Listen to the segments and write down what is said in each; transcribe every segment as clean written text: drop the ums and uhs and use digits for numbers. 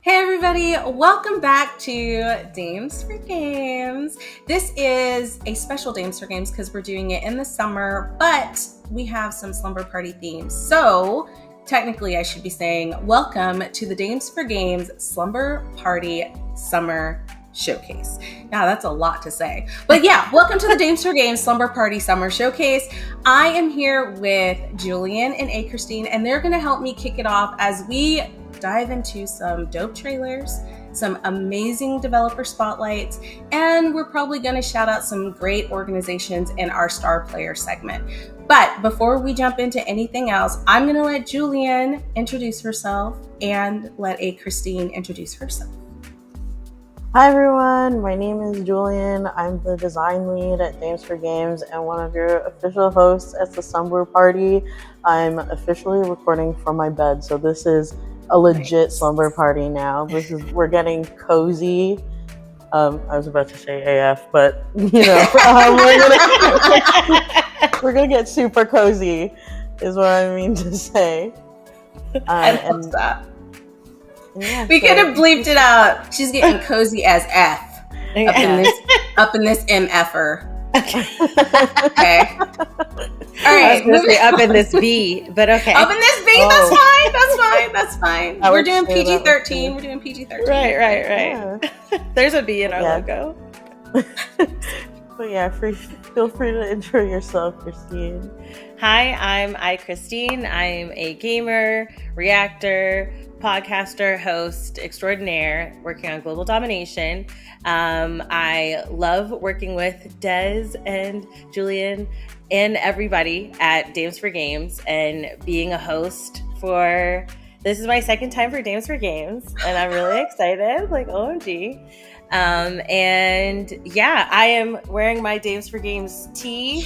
Hey everybody, welcome back to Dames for Games. This is a special Dames for Games because we're doing it in the summer, but we have some slumber party themes. So technically I should be saying welcome to the Dames for Games Slumber Party Summer Showcase. Now that's a lot to say, but yeah, welcome to the Dames for Games Slumber Party Summer Showcase. I am here with Julian and Christine, and they're going to help me kick it off as we dive into some dope trailers, some amazing developer spotlights, and we're probably going to shout out some great organizations in our star player segment. But before we jump into anything else, I'm going to let Julian introduce herself and let Christine introduce herself. Hi everyone, my name is Julian. I'm the design lead at Games for Games and one of your official hosts at the Slumber Party. I'm officially recording from my bed, so this is a legit slumber party now. We're getting cozy. I was about to say AF, but you know, we're gonna get super cozy, is what I mean to say. I love that. Yeah, we could have bleeped it out. She's getting cozy as F up in this MFer. Okay. All right. I was going to say up in this B, but okay. Up in this B. That's fine. We're doing PG-13. We're doing PG-13. Right. Yeah. There's a B in our logo. But yeah, feel free to intro yourself, Christine. Hi, I'm Christine. I'm a gamer, reactor, podcaster, host extraordinaire working on global domination. I love working with Des and Julian and everybody at Dames for Games and being a host for, this is my second time for Dames for Games and I'm really excited, like OMG. And yeah, I am wearing my Dames for Games tee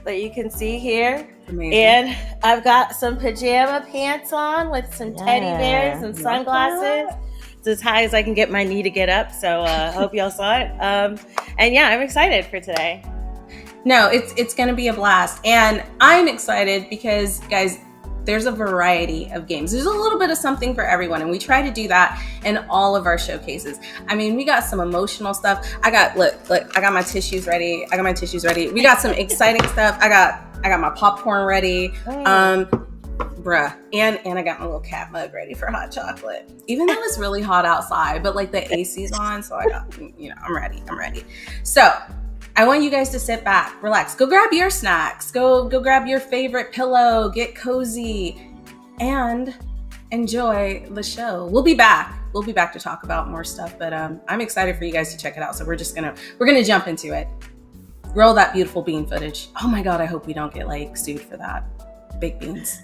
that you can see here. Amazing. And I've got some pajama pants on with some teddy bears and sunglasses. It's as high as I can get my knee to get up. So I hope y'all saw it. And yeah, I'm excited for today. No, it's going to be a blast. And I'm excited because, guys, there's a variety of games. There's a little bit of something for everyone. And we try to do that in all of our showcases. I mean, we got some emotional stuff. I got my tissues ready. We got some exciting stuff. I got my popcorn ready. Bruh. And I got my little cat mug ready for hot chocolate. Even though it's really hot outside, but like the AC's on, so I got, I'm ready. So I want you guys to sit back, relax, go grab your snacks, go grab your favorite pillow, get cozy, and enjoy the show. We'll be back to talk about more stuff, but I'm excited for you guys to check it out. So we're gonna jump into it. Roll that beautiful bean footage. Oh my God, I hope we don't get like sued for that. Baked beans.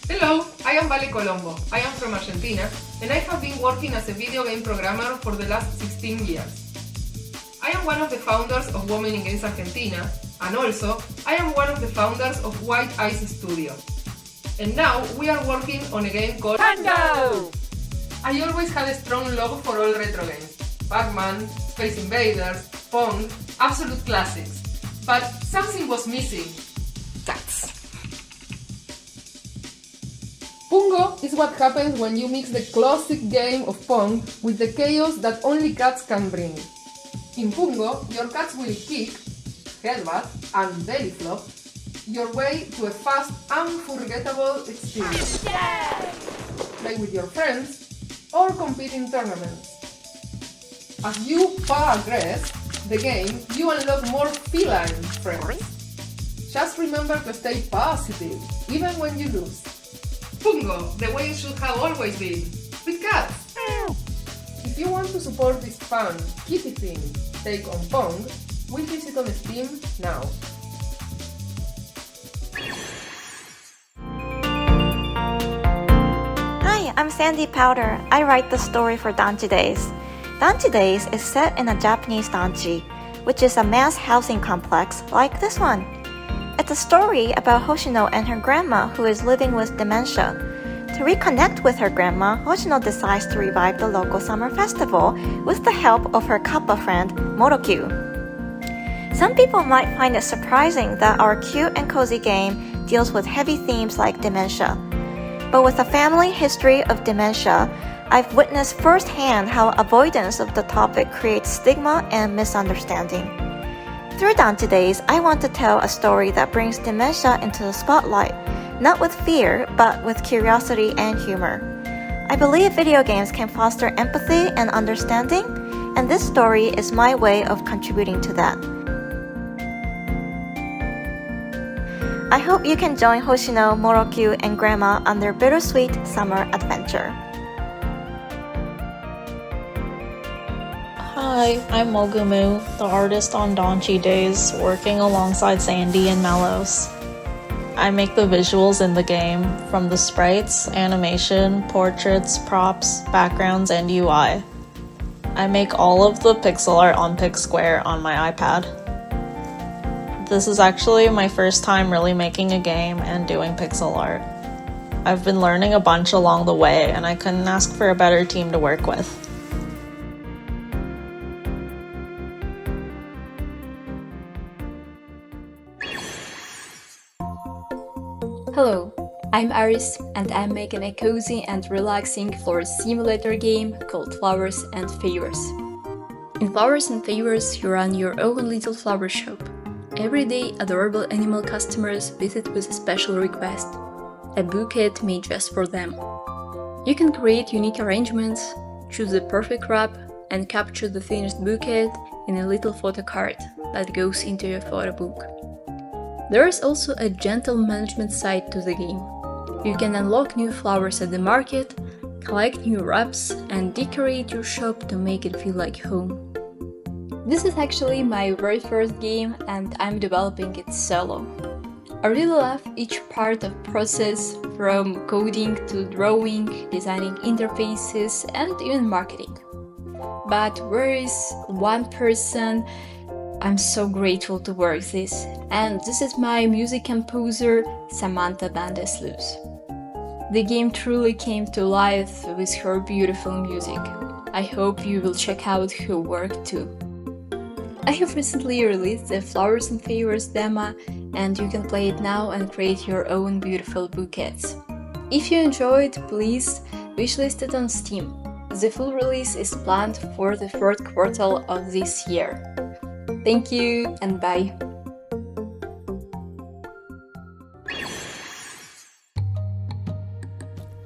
Hello, I am Vale Colombo. I am from Argentina and I have been working as a video game programmer for the last 16 years. I am one of the founders of Women in Games Argentina and also I am one of the founders of White Ice Studio. And now we are working on a game called Tango! I always had a strong love for all retro games. Pac-Man, Space Invaders, Pong, absolute classics. But something was missing. Cats. Pungo is what happens when you mix the classic game of Pong with the chaos that only cats can bring. In Pungo, your cats will kick, headbutt, and belly flop your way to a fast, unforgettable experience. Play with your friends or compete in tournaments. As you progress the game, you unlock more feline friends. Just remember to stay positive, even when you lose. Pungo, the way it should have always been, with cats. If you want to support this fun, kitty themed take on Pong, we visit on Steam now. Hi, I'm Sandy Powder. I write the story for Danchi Days. Danchi Days is set in a Japanese danchi, which is a mass housing complex like this one. It's a story about Hoshino and her grandma who is living with dementia. To reconnect with her grandma, Hoshino decides to revive the local summer festival with the help of her kappa friend, Morokyu. Some people might find it surprising that our cute and cozy game deals with heavy themes like dementia. But with a family history of dementia, I've witnessed firsthand how avoidance of the topic creates stigma and misunderstanding. Through Danchi Days, I want to tell a story that brings dementia into the spotlight, not with fear, but with curiosity and humor. I believe video games can foster empathy and understanding, and this story is my way of contributing to that. I hope you can join Hoshino, Morokyu, and Grandma on their bittersweet summer adventure. Hi, I'm Mogumu, the artist on Danchi Days, working alongside Sandy and Melos. I make the visuals in the game, from the sprites, animation, portraits, props, backgrounds, and UI. I make all of the pixel art on PicSquare on my iPad. This is actually my first time really making a game and doing pixel art. I've been learning a bunch along the way, and I couldn't ask for a better team to work with. I'm Aris, and I'm making a cozy and relaxing flower simulator game called Flowers and Favors. In Flowers and Favors, you run your own little flower shop. Every day, adorable animal customers visit with a special request, a bouquet made just for them. You can create unique arrangements, choose the perfect wrap, and capture the finished bouquet in a little photo card that goes into your photo book. There is also a gentle management side to the game. You can unlock new flowers at the market, collect new wraps, and decorate your shop to make it feel like home. This is actually my very first game, and I'm developing it solo. I really love each part of the process, from coding to drawing, designing interfaces, and even marketing. But where is one person I'm so grateful to work with this, and this is my music composer, Samantha Bandeslus. The game truly came to life with her beautiful music. I hope you will check out her work too. I have recently released the Flowers and Favors demo, and you can play it now and create your own beautiful bouquets. If you enjoyed, please wishlist it on Steam. The full release is planned for the third quarter of this year. Thank you and bye!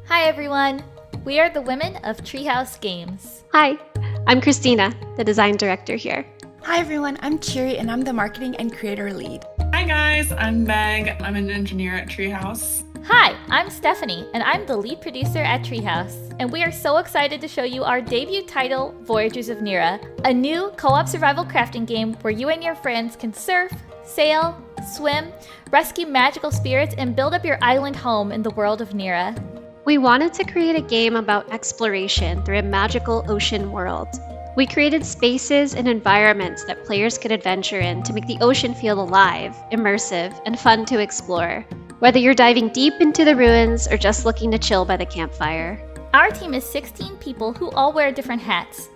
Hi everyone! We are the women of Treehouse Games. Hi, I'm Christina, the design director here. Hi everyone, I'm Chiri and I'm the marketing and creator lead. Hi guys, I'm Meg. I'm an engineer at Treehouse. Hi, I'm Stephanie and I'm the lead producer at Treehouse. And we are so excited to show you our debut title, Voyagers of Nira, a new co-op survival crafting game where you and your friends can surf, sail, swim, rescue magical spirits, and build up your island home in the world of Nira. We wanted to create a game about exploration through a magical ocean world. We created spaces and environments that players could adventure in to make the ocean feel alive, immersive, and fun to explore, whether you're diving deep into the ruins or just looking to chill by the campfire. Our team is 16 people who all wear different hats.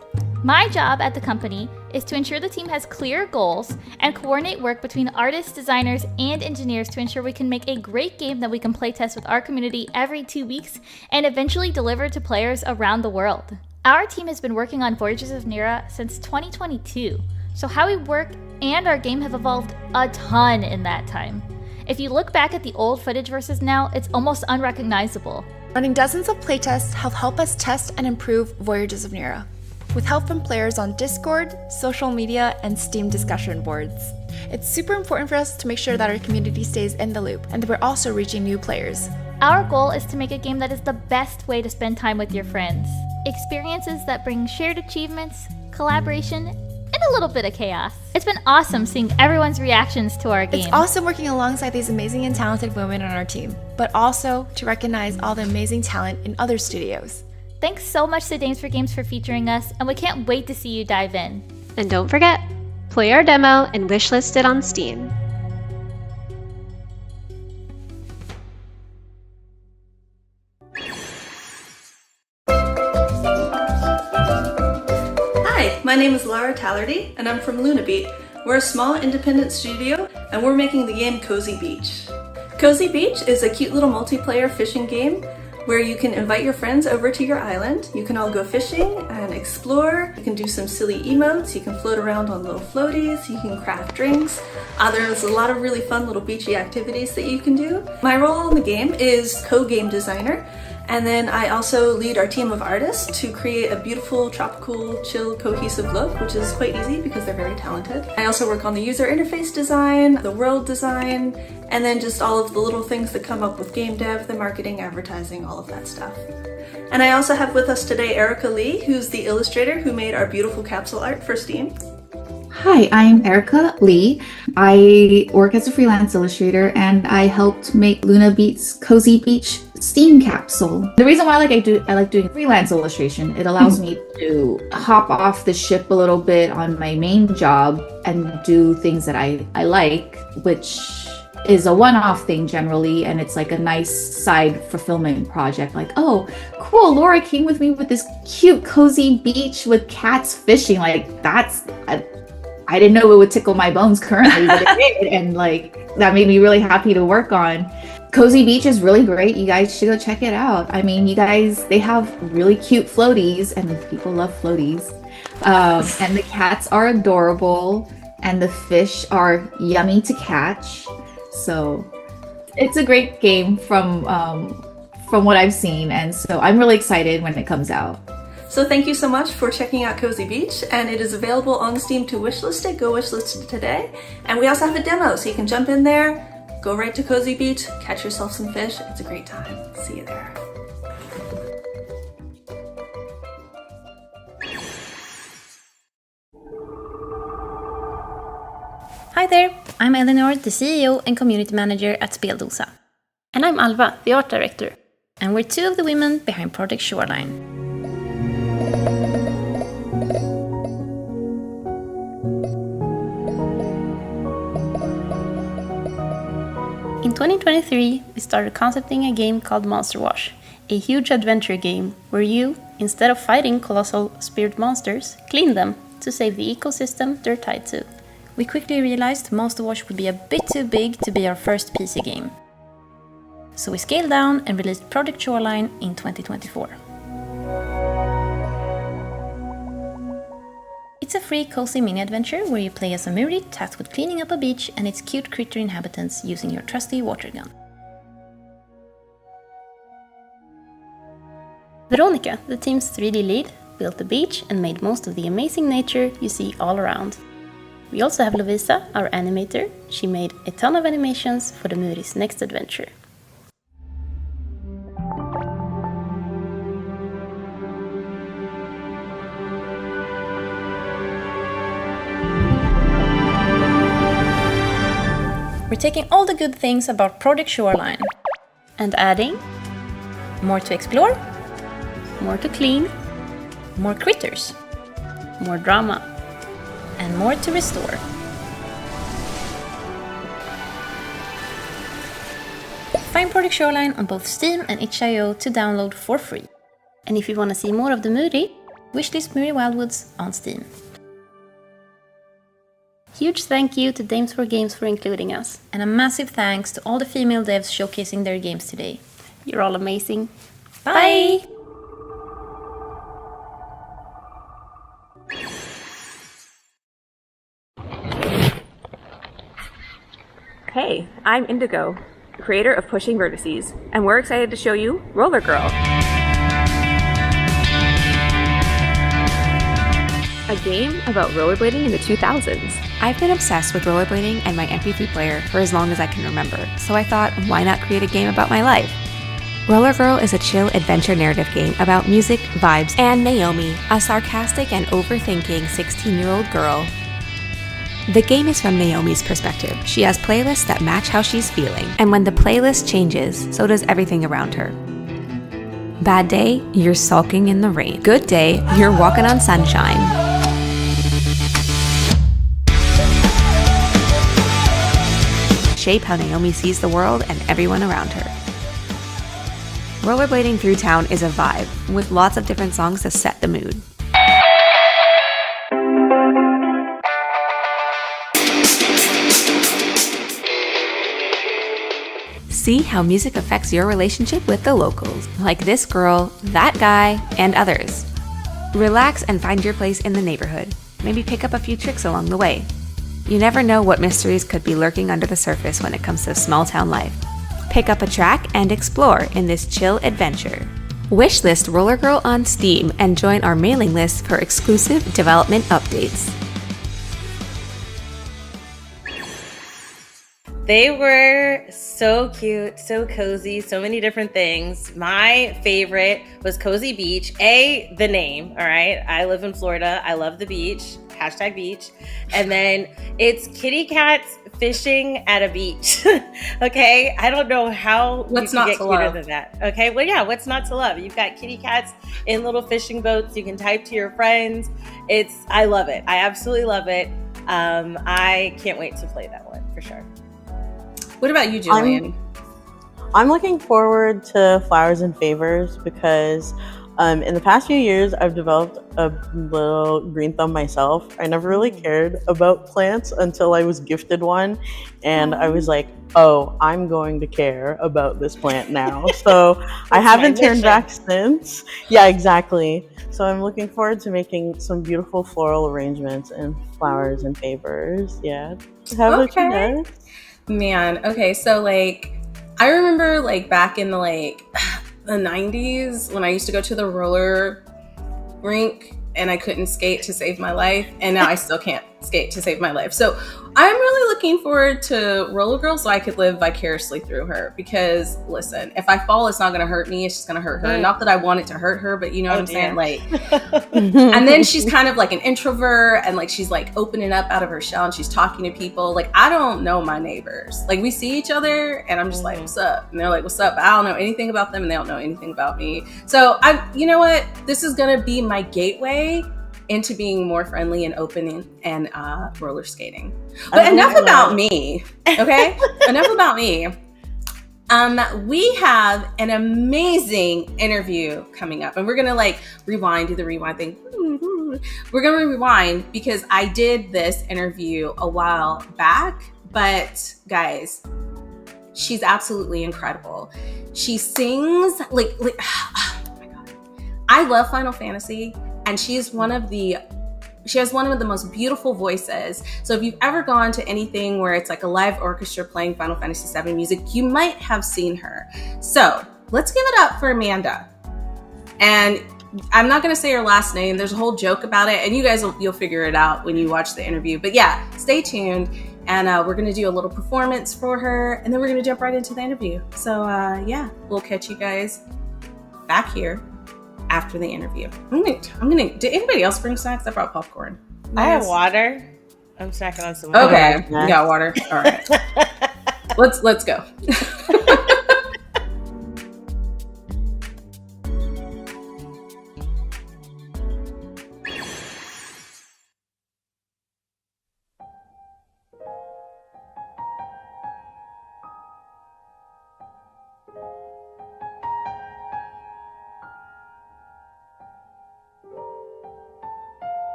My job at the company is to ensure the team has clear goals and coordinate work between artists, designers, and engineers to ensure we can make a great game that we can playtest with our community every 2 weeks and eventually deliver to players around the world. Our team has been working on Voyagers of Nira since 2022, so how we work and our game have evolved a ton in that time. If you look back at the old footage versus now, it's almost unrecognizable. Running dozens of playtests have helped us test and improve Voyagers of Nira, with help from players on Discord, social media, and Steam discussion boards. It's super important for us to make sure that our community stays in the loop and that we're also reaching new players. Our goal is to make a game that is the best way to spend time with your friends. Experiences that bring shared achievements, collaboration, and a little bit of chaos. It's been awesome seeing everyone's reactions to our game. It's awesome working alongside these amazing and talented women on our team, but also to recognize all the amazing talent in other studios. Thanks so much to Dames for Games for featuring us, and we can't wait to see you dive in. And don't forget, play our demo and wishlist it on Steam. Hi, my name is Lara Tallardy, and I'm from Lunabeat. We're a small independent studio, and we're making the game Cozy Beach. Cozy Beach is a cute little multiplayer fishing game where you can invite your friends over to your island. You can all go fishing and explore. You can do some silly emotes. You can float around on little floaties. You can craft drinks. There's a lot of really fun little beachy activities that you can do. My role in the game is co-game designer. And then I also lead our team of artists to create a beautiful, tropical, chill, cohesive look, which is quite easy because they're very talented. I also work on the user interface design, the world design, and then just all of the little things that come up with game dev, the marketing, advertising, all of that stuff. And I also have with us today Erica Lee, who's the illustrator who made our beautiful capsule art for Steam. Hi, I'm Erica Lee. I work as a freelance illustrator and I helped make Lunabeat's Cozy Beach Steam capsule. The reason why I like doing freelance illustration, it allows me to hop off the ship a little bit on my main job and do things that I like, which is a one-off thing generally, and it's like a nice side fulfillment project. Like, oh, cool, Laura came with me with this cute cozy beach with cats fishing. Like, I didn't know it would tickle my bones currently, but it did, and like that made me really happy to work on. Cozy Beach is really great. You guys should go check it out. I mean, they have really cute floaties, and people love floaties. And the cats are adorable, and the fish are yummy to catch. So it's a great game from what I've seen, and so I'm really excited when it comes out. So thank you so much for checking out Cozy Beach, and it is available on Steam to wishlist it. Go wishlist it today. And we also have a demo, so you can jump in there, go right to Cozy Beach, catch yourself some fish. It's a great time. See you there. Hi there, I'm Eleanor, the CEO and Community Manager at Speldosa. And I'm Alva, the Art Director. And we're two of the women behind Project Shoreline. In 2023, we started concepting a game called Monster Wash, a huge adventure game where you, instead of fighting colossal spirit monsters, clean them to save the ecosystem they're tied to. We quickly realized Monster Wash would be a bit too big to be our first PC game. So we scaled down and released Project Shoreline in 2024. It's a free, cozy mini-adventure where you play as a Muri tasked with cleaning up a beach and its cute critter inhabitants using your trusty water gun. Veronica, the team's 3D lead, built the beach and made most of the amazing nature you see all around. We also have Lovisa, our animator. She made a ton of animations for the Muri's next adventure. We're taking all the good things about Project Shoreline And adding more to explore, more to clean, more critters, more drama, and more to restore. Find Project Shoreline on both Steam and itch.io to download for free. And if you want to see more of the Muri, wishlist Muri Wildwoods on Steam. Huge thank you to Dames for Games for including us. And a massive thanks to all the female devs showcasing their games today. You're all amazing. Bye! Hey, I'm Indigo, creator of Pushing Vertices, and we're excited to show you Roller Girl, a game about rollerblading in the 2000s. I've been obsessed with rollerblading and my MP3 player for as long as I can remember, so I thought, why not create a game about my life? Roller Girl is a chill adventure narrative game about music, vibes, and Naomi, a sarcastic and overthinking 16-year-old girl. The game is from Naomi's perspective. She has playlists that match how she's feeling, and when the playlist changes, so does everything around her. Bad day, you're sulking in the rain. Good day, you're walking on sunshine. Shape how Naomi sees the world and everyone around her. Rollerblading through town is a vibe, with lots of different songs to set the mood. See how music affects your relationship with the locals, like this girl, that guy, and others. Relax and find your place in the neighborhood. Maybe pick up a few tricks along the way. You never know what mysteries could be lurking under the surface when it comes to small town life. Pick up a track and explore in this chill adventure. Wishlist Roller Girl on Steam and join our mailing list for exclusive development updates. They were so cute, so cozy, so many different things. My favorite was Cozy Beach. The name, all right? I live in Florida. I love the beach. Hashtag beach. And then it's kitty cats fishing at a beach. Okay? I don't know how What's you not can get to cuter love? than that. Okay? Well, yeah, what's not to love? You've got kitty cats in little fishing boats. You can type to your friends. I love it. I absolutely love it. I can't wait to play that one for sure. What about you, Julian? I'm looking forward to Flowers and Favors because In the past few years, I've developed a little green thumb myself. I never really cared about plants until I was gifted one, and I was like, oh, I'm going to care about this plant now. So I haven't turned back since. Yeah, exactly. So I'm looking forward to making some beautiful floral arrangements and flowers and papers. Yeah. How about you guys? Man, okay, so like I remember like back in the the 90s when I used to go to the roller rink and I couldn't skate to save my life, and now I still can't skate to save my life. So I'm really looking forward to Roller Girl so I could live vicariously through her, because listen, if I fall, it's not going to hurt me, it's just going to hurt her. Not that I want it to hurt her, but you know what I'm saying? Like, and then she's kind of like an introvert, and like she's like opening up out of her shell and she's talking to people. Like, I don't know my neighbors. Like, we see each other and I'm just like, what's up? And they're like, what's up? I don't know anything about them and they don't know anything about me. So you know what? This is going to be my gateway into being more friendly and open and roller skating. But enough about me, okay? Enough about me. We have an amazing interview coming up, and we're gonna like rewind, do the rewind thing. We're gonna rewind because I did this interview a while back, but guys, she's absolutely incredible. She sings like oh my God. I love Final Fantasy, and she has one of the most beautiful voices. So if you've ever gone to anything where it's like a live orchestra playing Final Fantasy VII music, you might have seen her. So let's give it up for Amanda. And I'm not going to say her last name. There's a whole joke about it, and you guys you'll figure it out when you watch the interview. But yeah, stay tuned, and we're going to do a little performance for her, and then we're going to jump right into the interview. So yeah, we'll catch you guys back here after the interview. I'm gonna. Did anybody else bring snacks? I brought popcorn. I have water. I'm snacking on some water. Okay, you got water. All right. Let's go.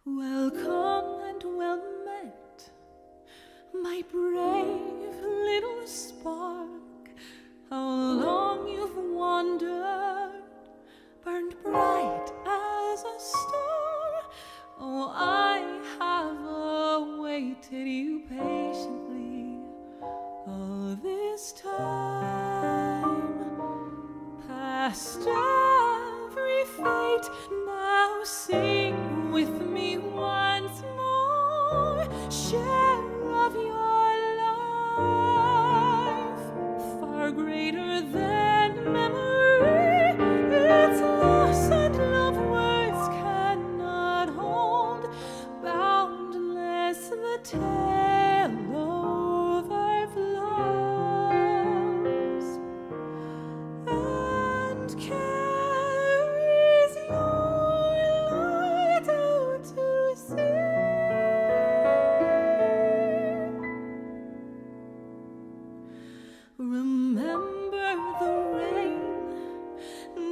Welcome and well met, my brave little spark. How long you've wandered, burned bright as a star. Oh, I have awaited you patiently all this time. Past every fate, now sing with me once more. Share of your life, far greater than memory. Its loss and love words cannot hold. Boundless the tale overflows and carries your light out to sea. Remember the rain,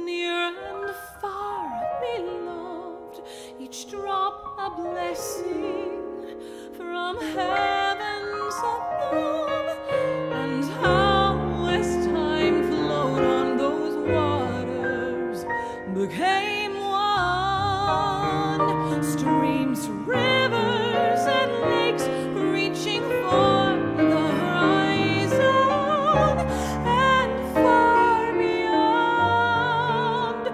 near and far beloved, each drop a blessing from heavens above. And how as time flowed on those waters became one, streams, rivers, and lakes reaching for the horizon and far beyond.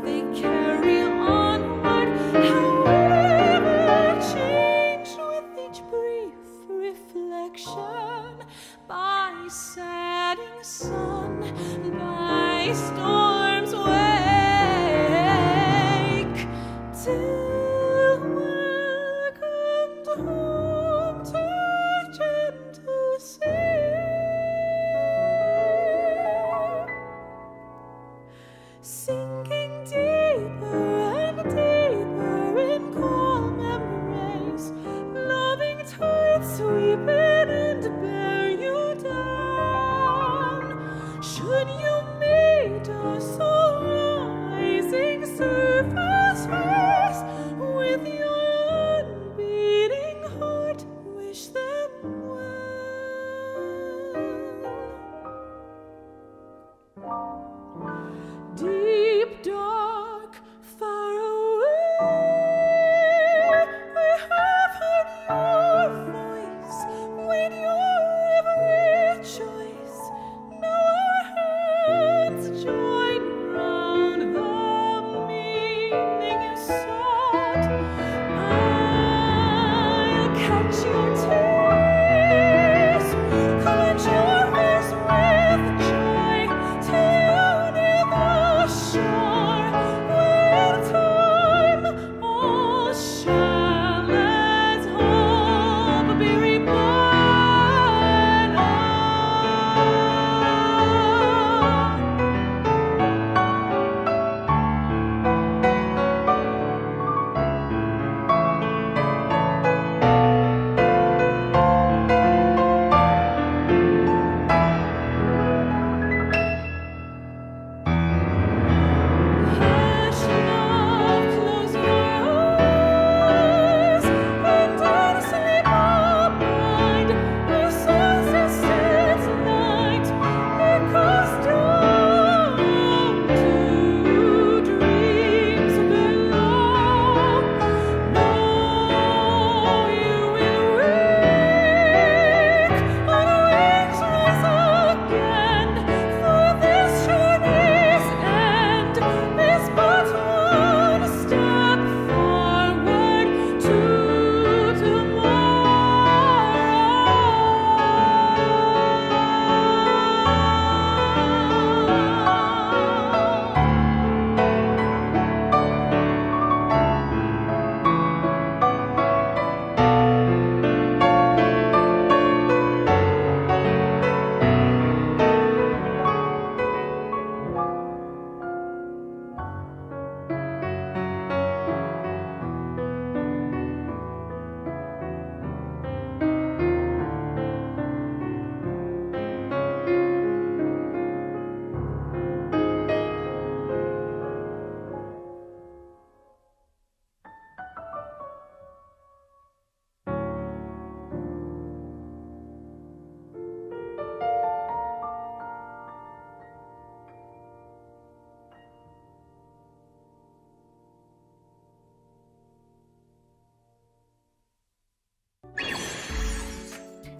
They carry onward, however changed with each brief reflection, by setting sun, by storms, waves,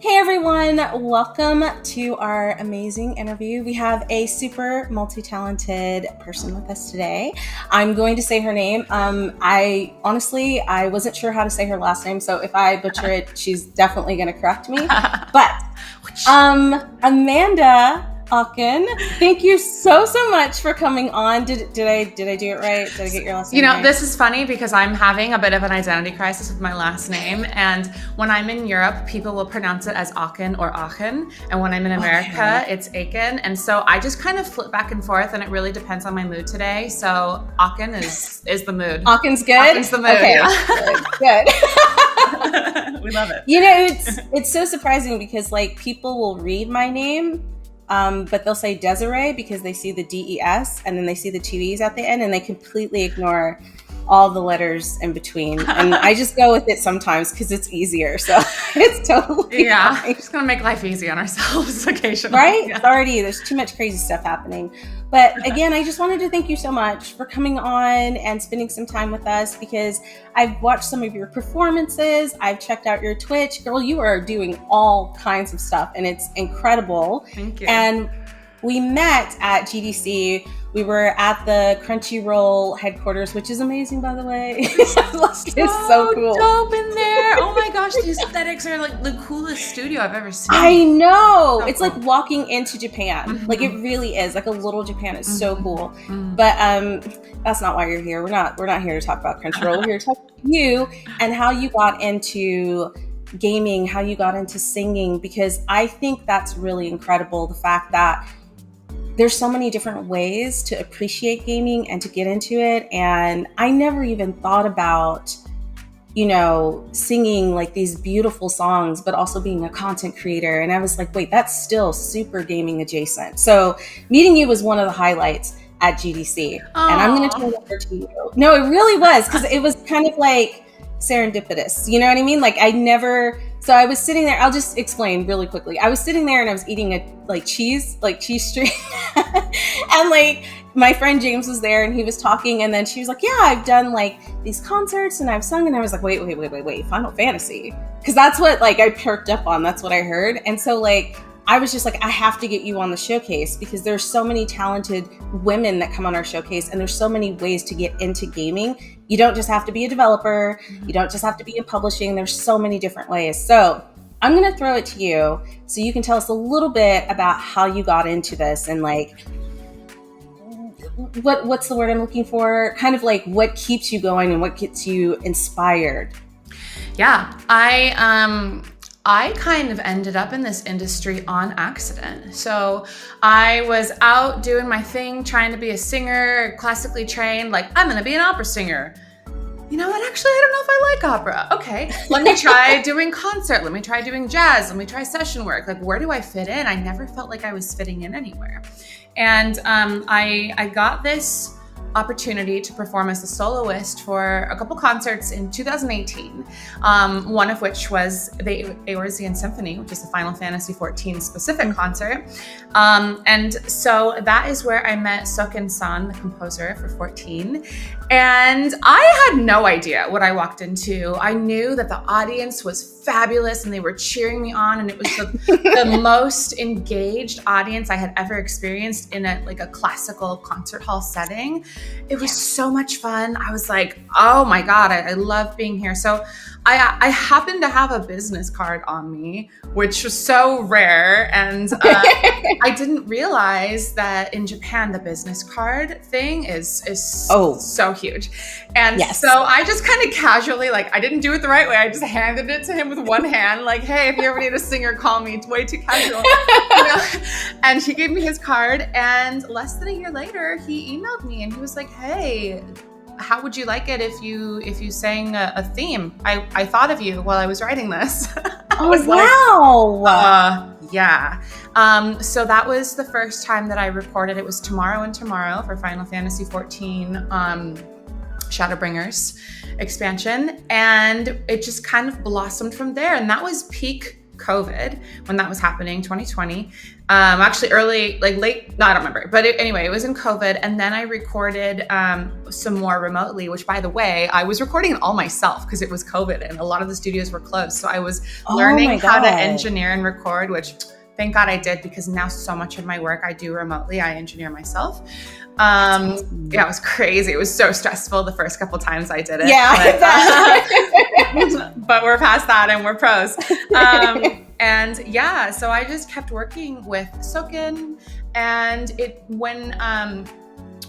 Hey everyone, welcome to our amazing interview. We have a super multi-talented person with us today. I'm going to say her name. I wasn't sure how to say her last name, so if I butcher it, she's definitely going to correct me. But Amanda Achen, thank you so much for coming on. Did I do it right? Did I get your last name right? This is funny because I'm having a bit of an identity crisis with my last name, and when I'm in Europe, people will pronounce it as Achen or Achen, and when I'm in America, it's Achen, and so I just kind of flip back and forth, and it really depends on my mood today. So Achen is the mood. Achen's good? Achen's the mood. Okay, yeah. good. We love it. It's so surprising because people will read my name, but they'll say Desiree because they see the DES and then they see the two E's at the end and they completely ignore all the letters in between. And I just go with it sometimes because it's easier. So it's totally fine. We're just going to make life easy on ourselves occasionally. Right? Yeah. There's too much crazy stuff happening. But again, I just wanted to thank you so much for coming on and spending some time with us because I've watched some of your performances. I've checked out your Twitch. Girl, you are doing all kinds of stuff and it's incredible. Thank you. And we met at GDC. We were at the Crunchyroll headquarters, which is amazing, by the way. It's so cool. Dope in there. Oh my gosh, the aesthetics are the coolest studio I've ever seen. I know. It's like walking into Japan. Mm-hmm. It really is. Like a little Japan. It's so cool. Mm-hmm. But that's not why you're here. We're not here to talk about Crunchyroll. We're here to talk about you and how you got into gaming, how you got into singing, because I think that's really incredible. The fact that there's so many different ways to appreciate gaming and to get into it. And I never even thought about, singing these beautiful songs, but also being a content creator. And I was like, wait, that's still super gaming adjacent. So meeting you was one of the highlights at GDC. Aww. And I'm going to turn it over to you. No, it really was, because it was kind of serendipitous. You know what I mean? So I was sitting there, I'll just explain really quickly. I was sitting there and I was eating a cheese string. And my friend James was there and he was talking and then she was like, yeah, I've done these concerts and I've sung. And I was like, wait, Final Fantasy. Cause that's what I perked up on. That's what I heard. And so I was just I have to get you on the showcase because there's so many talented women that come on our showcase and there's so many ways to get into gaming. You don't just have to be a developer. You don't just have to be in publishing. There's so many different ways. So I'm going to throw it to you so you can tell us a little bit about how you got into this and what's the word I'm looking for? Kind of what keeps you going and what gets you inspired. Yeah, I kind of ended up in this industry on accident. So I was out doing my thing, trying to be a singer, classically trained, I'm going to be an opera singer. You know what? Actually, I don't know if I like opera. Okay, let me try doing concert. Let me try doing jazz. Let me try session work. Where do I fit in? I never felt like I was fitting in anywhere. And I got this opportunity to perform as a soloist for a couple concerts in 2018, one of which was the Eorzean Symphony, which is the Final Fantasy XIV specific concert. And so that is where I met Soken-san, the composer for 14. And I had no idea what I walked into. I knew that the audience was fabulous and they were cheering me on, and it was the most engaged audience I had ever experienced in a classical concert hall setting. It was so much fun. I was like, oh my God, I love being here. So I happened to have a business card on me, which was so rare. And I didn't realize that in Japan, the business card thing is so huge. And so I just kind of casually, I didn't do it the right way. I just handed it to him with one hand, hey, if you ever need a singer, call me. It's way too casual. And he gave me his card. And less than a year later, he emailed me and he was like, hey, how would you like it if you sang a theme? I thought of you while I was writing this. Wow. Yeah. So that was the first time that I recorded. It was Tomorrow and Tomorrow for Final Fantasy XIV Shadowbringers expansion. And it just kind of blossomed from there. And that was peak COVID when that was happening, 2020. Actually early, like late, no, I don't remember. But anyway, it was in COVID. And then I recorded some more remotely, which by the way, I was recording it all myself because it was COVID and a lot of the studios were closed. So I was learning how to engineer and record, which thank God I did, because now so much of my work I do remotely. I engineer myself. Yeah, it was crazy. It was so stressful the first couple times I did it. Yeah. But we're past that and we're pros. And yeah, so I just kept working with Soken, and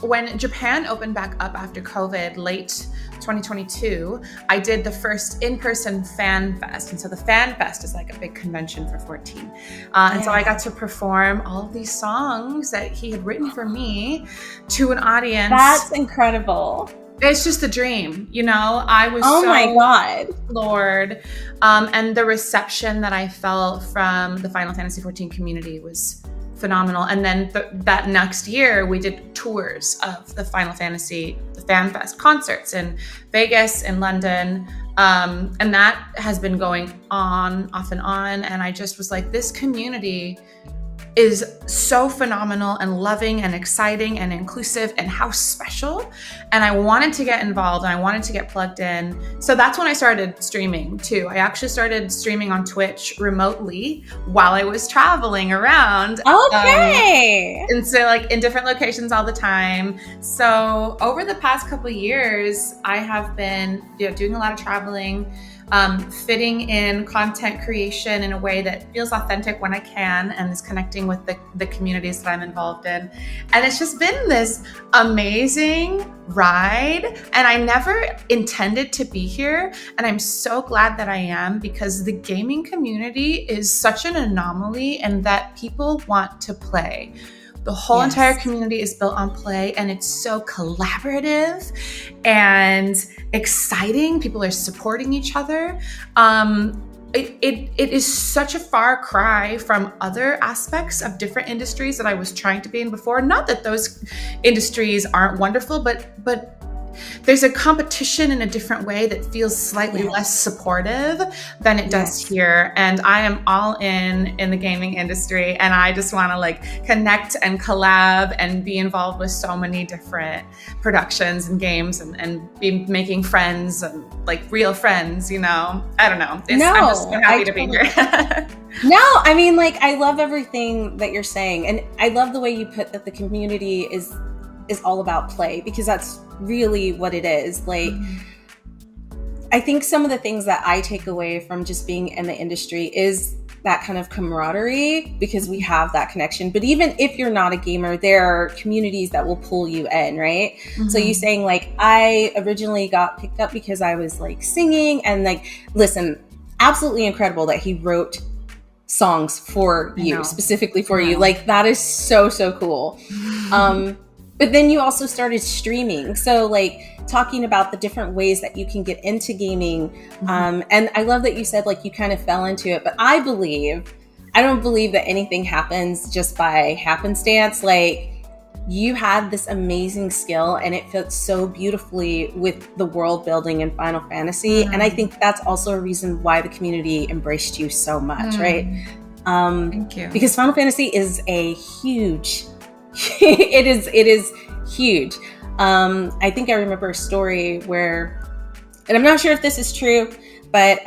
when Japan opened back up after COVID, late 2022, I did the first in-person fan fest. And so the fan fest is like a big convention for 14. And so I got to perform all of these songs that he had written for me to an audience. That's incredible. It's just a dream, you know? I was my God, Lord. And the reception that I felt from the Final Fantasy XIV community was phenomenal. And then that next year, we did tours of the Final Fantasy, the Fan Fest concerts in Vegas, in London. And that has been going on, off and on. And I just was like, this community is so phenomenal and loving and exciting and inclusive, and how special. And I wanted to get involved and I wanted to get plugged in. So that's when I started streaming too. I actually started streaming on Twitch remotely while I was traveling around. Okay. And so like in different locations all the time. So over the past couple of years, I have been doing a lot of traveling, fitting in content creation in a way that feels authentic when I can, and is connecting with the communities that I'm involved in. And it's just been this amazing ride, and I never intended to be here. And I'm so glad that I am, because the gaming community is such an anomaly, and that people want to play. The whole entire community is built on play, and it's so collaborative and exciting. People are supporting each other. It is such a far cry from other aspects of different industries that I was trying to be in before. Not that those industries aren't wonderful, but there's a competition in a different way that feels slightly less supportive than it does here. And I am all in the gaming industry, and I just want to like connect and collab and be involved with so many different productions and games, and be making friends, and like real friends, you know. I don't know. I'm just so happy to be here. No, I mean, like, I love everything that you're saying. And I love the way you put that the community is all about play, because that's really what it is. Like, I think some of the things that I take away from just being in the industry is that kind of camaraderie, because we have that connection. But even if you're not a gamer, there are communities that will pull you in, right? So you saying like, I originally got picked up because I was like singing, and like, listen, absolutely incredible that he wrote songs for you, specifically for you. Like, that is so cool. But then you also started streaming. So like talking about the different ways that you can get into gaming. And I love that you said like you kind of fell into it, but I don't believe that anything happens just by happenstance. Like, you had this amazing skill, and it fits so beautifully with the world building in Final Fantasy. And I think that's also a reason why the community embraced you so much, right? Thank you. Because Final Fantasy is a huge, it is huge. I think I remember a story where, and I'm not sure if this is true, but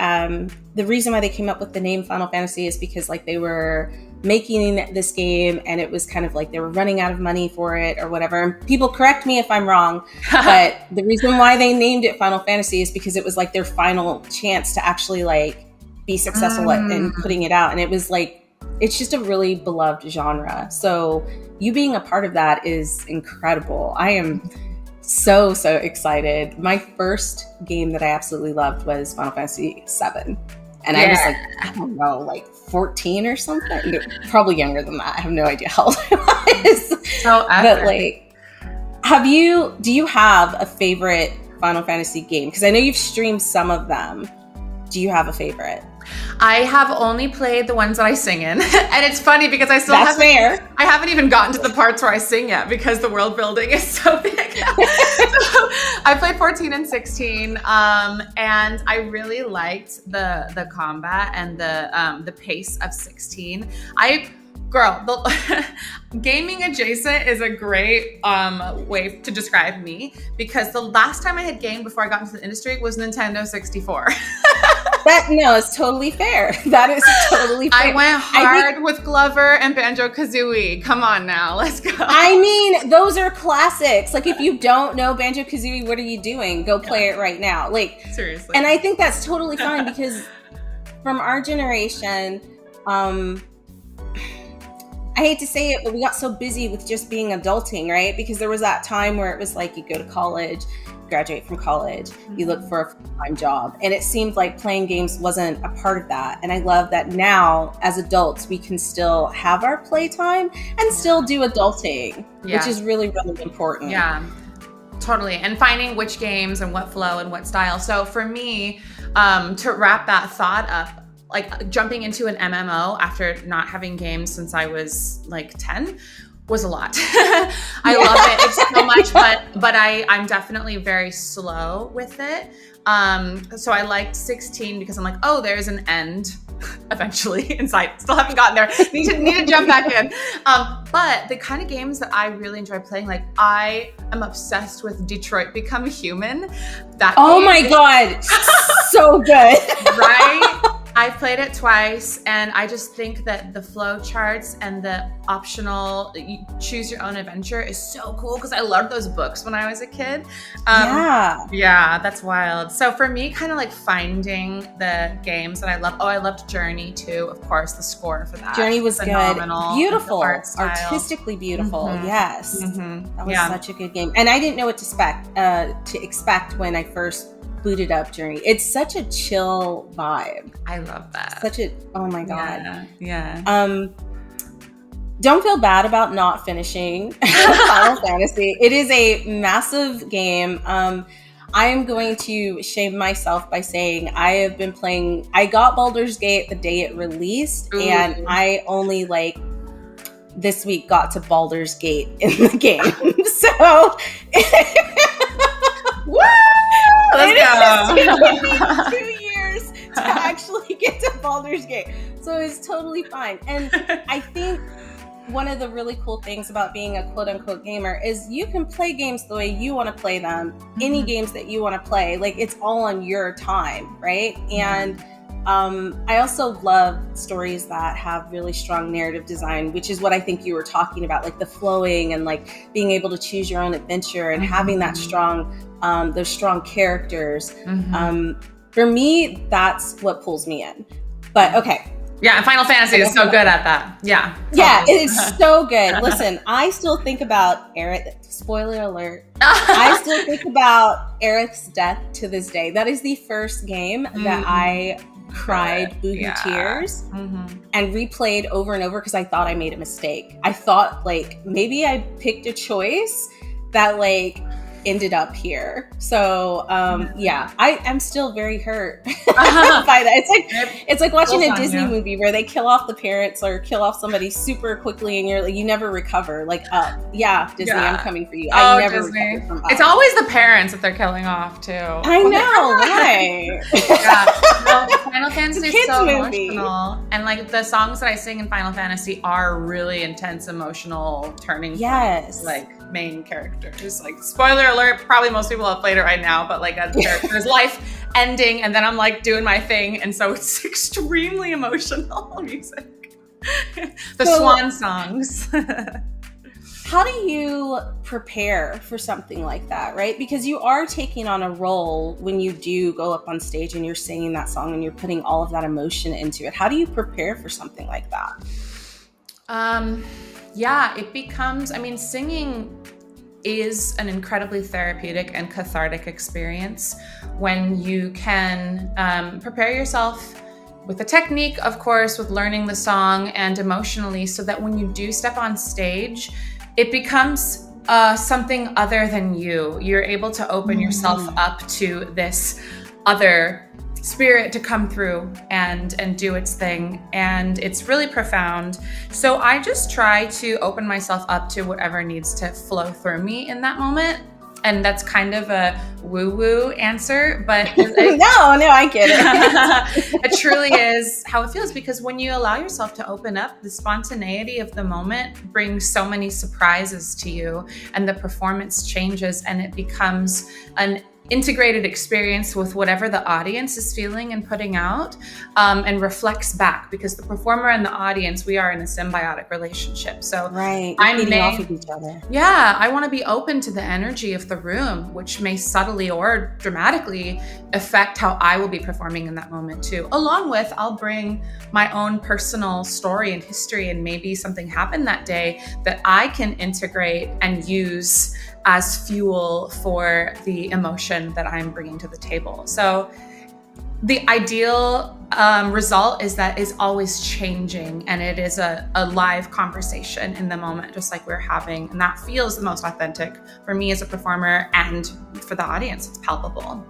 the reason why they came up with the name Final Fantasy is because like they were making this game, and it was kind of like they were running out of money for it or whatever. And people correct me if I'm wrong, but the reason why they named it Final Fantasy is because it was like their final chance to actually like be successful in putting it out. And it was like, it's just a really beloved genre. So you being a part of that is incredible. I am so excited. My first game that I absolutely loved was Final Fantasy VII. And I was like, I don't know, like 14 or something. Probably younger than that. I have no idea how old I was. So but like, do you have a favorite Final Fantasy game? Because I know you've streamed some of them. do you have a favorite? I have only played the ones that I sing in. And it's funny because I still I haven't even gotten to the parts where I sing yet because the world building is so big. So I played 14 and 16. And I really liked the combat and the pace of 16. Gaming adjacent is a great way to describe me, because the last time I had gamed before I got into the industry was Nintendo 64. It's totally fair. That is totally fair. I went hard with Glover and Banjo-Kazooie. Come on now, let's go. I mean, those are classics. Like, if you don't know Banjo-Kazooie, what are you doing? Go play it right now. Like, seriously. And I think that's totally fine, because from our generation, I hate to say it, but we got so busy with just being adulting, right? Because there was that time where it was like, you go to college, graduate from college, you look for a full-time job. And it seemed like playing games wasn't a part of that. And I love that now, as adults, we can still have our playtime and still do adulting, which is really, really important. Yeah, totally. And finding which games and what flow and what style. So for me, to wrap that thought up, like jumping into an MMO after not having games since I was like 10 was a lot. I love it. It's so much, but I'm definitely very slow with it. So I liked 16 because I'm like, oh, there's an end eventually inside. Still haven't gotten there. Need to jump back in. But the kind of games that I really enjoy playing, like I am obsessed with Detroit Become Human. My God. So good. Right? I've played it twice, and I just think that the flow charts and the optional choose your own adventure is so cool, because I loved those books when I was a kid. Yeah, that's wild. So for me, kind of like finding the games that I love. Oh, I loved Journey too, of course. The score for that. Journey was phenomenal. Good. Beautiful. The art style. Artistically beautiful. Mm-hmm. Yes. Mm-hmm. That was such a good game. And I didn't know what to expect when I first booted up Journey. It's such a chill vibe. I love that. Oh my God. Yeah. Don't feel bad about not finishing Final Fantasy. It is a massive game. I am going to shame myself by saying I got Baldur's Gate the day it released. Ooh. And I only this week got to Baldur's Gate in the game. So woo! It took me 2 years to actually get to Baldur's Gate. So it's totally fine. And I think one of the really cool things about being a quote-unquote gamer is you can play games the way you want to play them. Any games that you want to play. Like, it's all on your time, right? And I also love stories that have really strong narrative design, which is what I think you were talking about, like the flowing and like being able to choose your own adventure and having that strong, those strong characters. For me, that's what pulls me in. But okay. Yeah, and Final Fantasy is so good at that. Yeah. Totally. Yeah, it's so good. Listen, I still think about Eric. Spoiler alert. I still think about Eric's death to this day. That is the first game that I cried boohoo tears and replayed over and over because I thought I made a mistake. I thought maybe I picked a choice that ended up here. So I am still very hurt by that. It's like watching a Disney movie where they kill off the parents or kill off somebody super quickly and you're you never recover. Disney, I'm coming for you. I never recover from Up. It's always the parents that they're killing off too. I know, right? Final Fantasy is so emotional, and the songs that I sing in Final Fantasy are really intense, emotional turning points, main characters. Spoiler alert, probably most people have played it right now, but there's life ending and then I'm doing my thing, and so it's extremely emotional music. The swan songs. How do you prepare for something like that, right? Because you are taking on a role when you do go up on stage and you're singing that song and you're putting all of that emotion into it. How do you prepare for something like that? It becomes, singing is an incredibly therapeutic and cathartic experience when you can prepare yourself with the technique, of course, with learning the song and emotionally, so that when you do step on stage, it becomes something other than you. You're able to open yourself up to this other spirit to come through and do its thing, and it's really profound. So I just try to open myself up to whatever needs to flow through me in that moment. And that's kind of a woo-woo answer, but no, I get it. It truly is how it feels, because when you allow yourself to open up, the spontaneity of the moment brings so many surprises to you, and the performance changes, and it becomes an integrated experience with whatever the audience is feeling and putting out, and reflects back, because the performer and the audience, we are in a symbiotic relationship. So right, I'm feeding off of each other. Yeah, I want to be open to the energy of the room, which may subtly or dramatically affect how I will be performing in that moment too. Along with, I'll bring my own personal story and history, and maybe something happened that day that I can integrate and use as fuel for the emotion that I'm bringing to the table. So the ideal result is that is always changing, and it is a live conversation in the moment, just like we're having, and that feels the most authentic for me as a performer, and for the audience, it's palpable.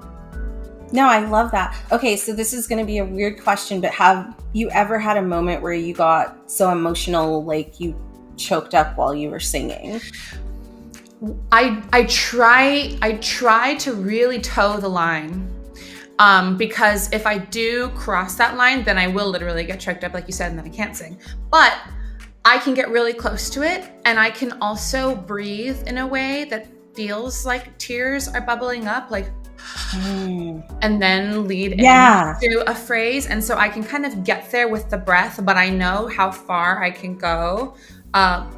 No, I love that. Okay, so this is going to be a weird question, but have you ever had a moment where you got so emotional, like you choked up while you were singing? I try to really toe the line, because if I do cross that line, then I will literally get choked up, like you said, and then I can't sing. But I can get really close to it, and I can also breathe in a way that feels like tears are bubbling up, like, and then lead into a phrase. And so I can kind of get there with the breath, but I know how far I can go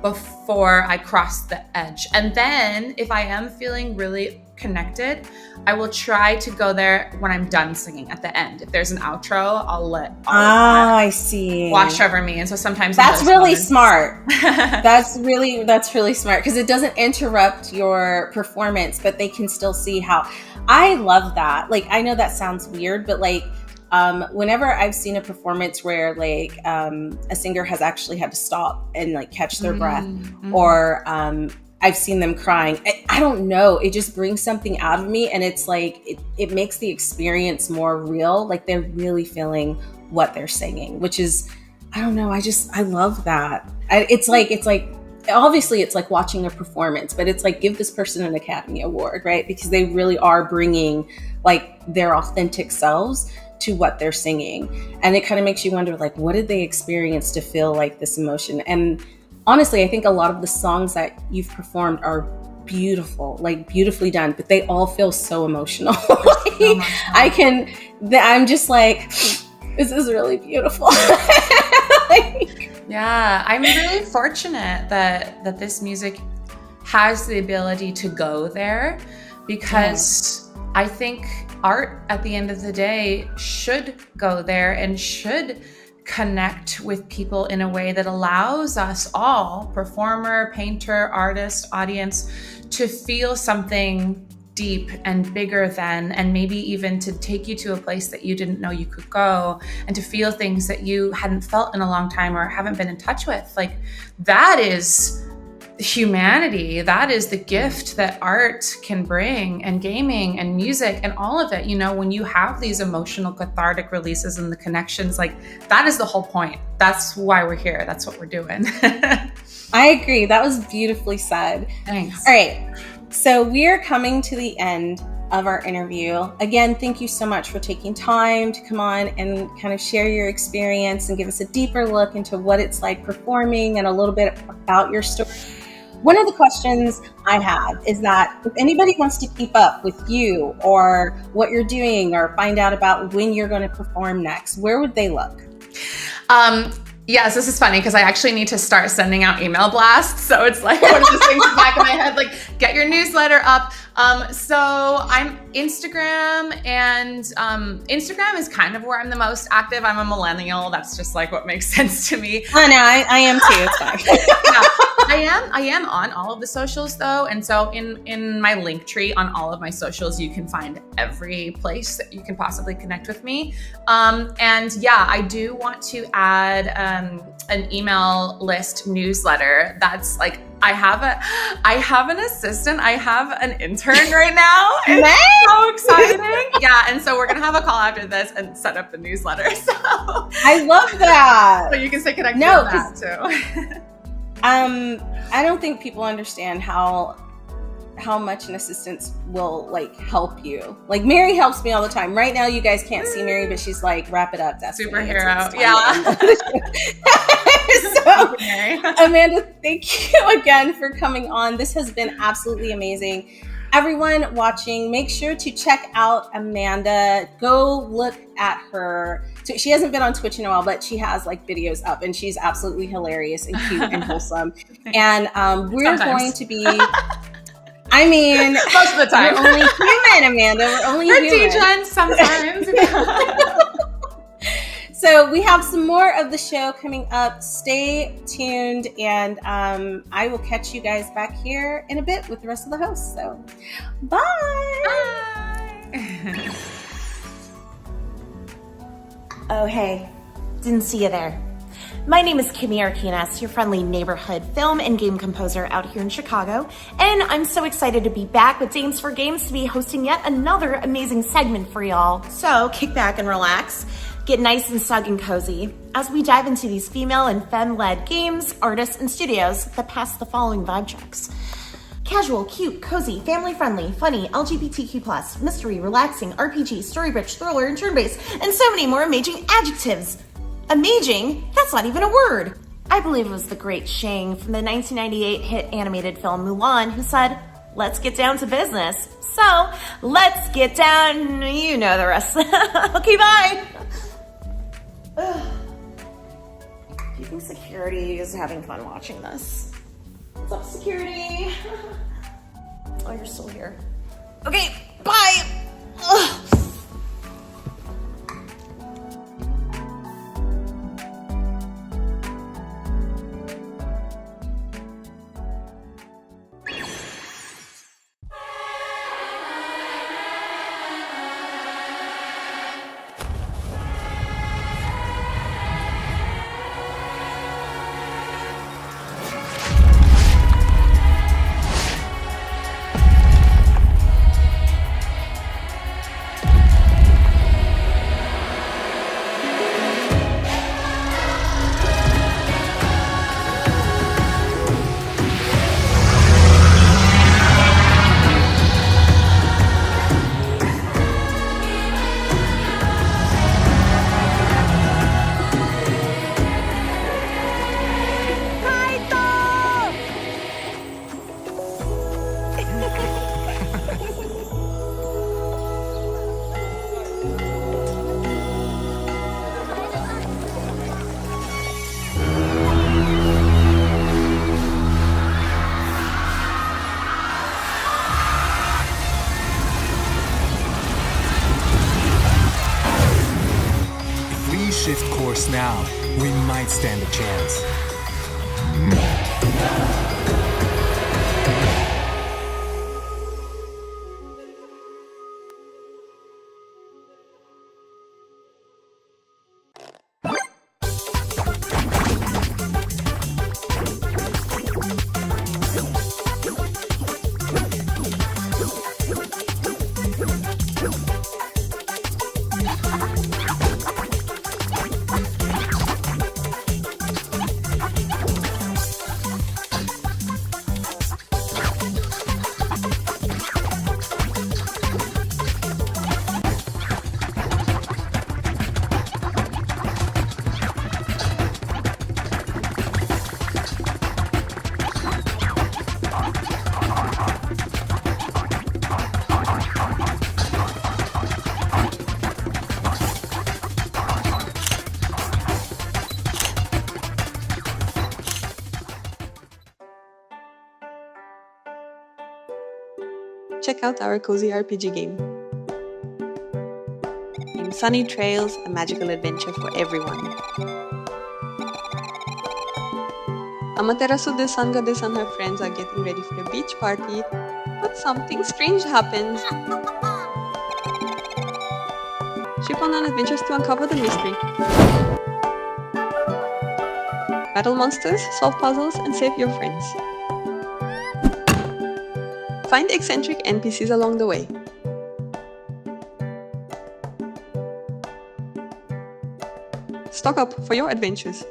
before I cross the edge. And then if I am feeling really connected, I will try to go there when I'm done singing at the end. If there's an outro, I'll let I see, wash over me. And so sometimes that's really smart. That's really smart, because it doesn't interrupt your performance, but they can still see how. I love that. Like, I know that sounds weird, but like, whenever I've seen a performance where like a singer has actually had to stop and like catch their breath, or I've seen them crying, I don't know, it just brings something out of me, and it's like it makes the experience more real. Like, they're really feeling what they're singing, which is, I don't know, I love that. It's like obviously it's like watching a performance, but it's like, give this person an Academy Award, right? Because they really are bringing like their authentic selves to what they're singing. And it kind of makes you wonder, like, what did they experience to feel like this emotion? And honestly, I think a lot of the songs that you've performed are beautiful, like beautifully done, but they all feel so emotional. I'm just like, this is really beautiful. Yeah, I'm really fortunate that this music has the ability to go there, because I think art at the end of the day should go there and should connect with people in a way that allows us all, performer, painter, artist, audience, to feel something deep and bigger than, and maybe even to take you to a place that you didn't know you could go, and to feel things that you hadn't felt in a long time or haven't been in touch with. Like, that is humanity. That is the gift that art can bring, and gaming and music and all of it. You know, when you have these emotional cathartic releases and the connections, like, that is the whole point. That's why we're here. That's what we're doing. I agree. That was beautifully said. Thanks. All right. So we're coming to the end of our interview. Again, thank you so much for taking time to come on and kind of share your experience and give us a deeper look into what it's like performing and a little bit about your story. One of the questions I have is that if anybody wants to keep up with you or what you're doing, or find out about when you're going to perform next, where would they look? Yes, this is funny, because I actually need to start sending out email blasts. So it's like one of those things in the back of my head, like, get your newsletter up. So I'm Instagram, and Instagram is kind of where I'm the most active. I'm a millennial. That's just like what makes sense to me. I know, I am too. It's fine. I am on all of the socials though, and so in my link tree on all of my socials, you can find every place that you can possibly connect with me. And yeah, I do want to add an email list newsletter. That's like I have an assistant. I have an intern right now. It's so exciting. Yeah, and so we're gonna have a call after this and set up the newsletter. So I love that. So you can stay connected with that too. I don't think people understand how much an assistant will like help you. Like Mary helps me all the time. Right now you guys can't see Mary, but she's like, wrap it up, Destiny. Superhero. So, Amanda, thank you again for coming on. This has been absolutely amazing. Everyone watching, make sure to check out Amanda. Go look at her. So she hasn't been on Twitch in a while, but she has like videos up, and she's absolutely hilarious and cute and wholesome. And we're going to be. I mean, most of the time, we're only human, Amanda. We're only human. We're sometimes. So we have some more of the show coming up. Stay tuned, and I will catch you guys back here in a bit with the rest of the hosts. So, bye. Oh, hey. Didn't see you there. My name is Kimmy Arquines, your friendly neighborhood film and game composer out here in Chicago, and I'm so excited to be back with Dames for Games to be hosting yet another amazing segment for y'all. So kick back and relax, get nice and snug and cozy as we dive into these female and femme-led games, artists, and studios that pass the following vibe checks. Casual, cute, cozy, family-friendly, funny, LGBTQ+, mystery, relaxing, RPG, story-rich, thriller, and turn-based, and so many more amazing adjectives. Amazing? That's not even a word. I believe it was the great Shang from the 1998 hit animated film Mulan who said, "Let's get down to business." So, let's get down, you know the rest. Okay, bye. Do you think security is having fun watching this? What's up, security? Oh, you're still here. Okay, bye. Ugh. Shift course now, we might stand a chance. Check out our cozy RPG game. In sunny trails, a magical adventure for everyone. Amaterasu-san and her friends are getting ready for a beach party, but something strange happens. Ship on adventures to uncover the mystery. Battle monsters, solve puzzles, and save your friends. Find eccentric NPCs along the way. Stock up for your adventures.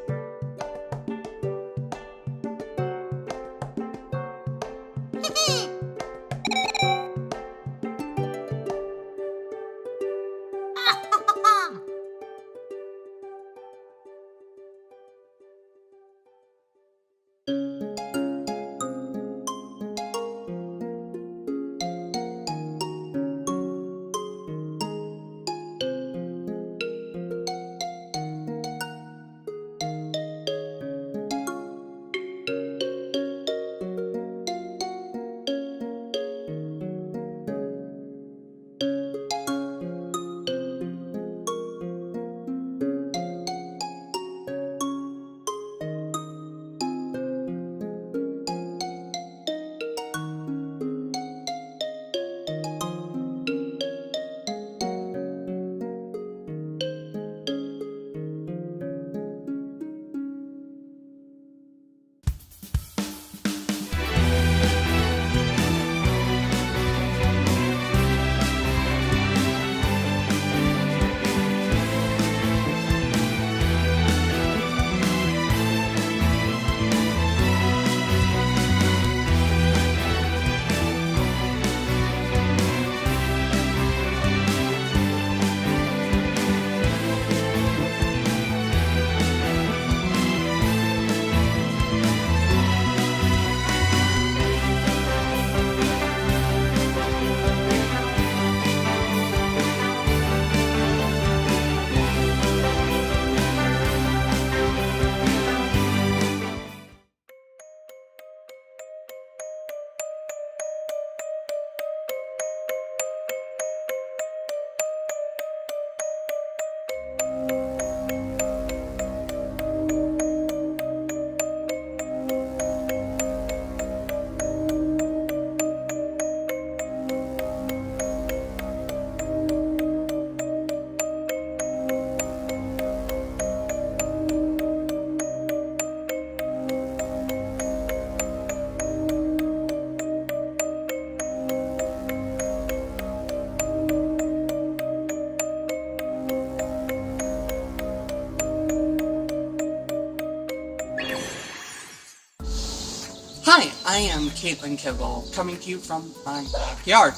Hi, I am Caitlin Kibble, coming to you from my backyard,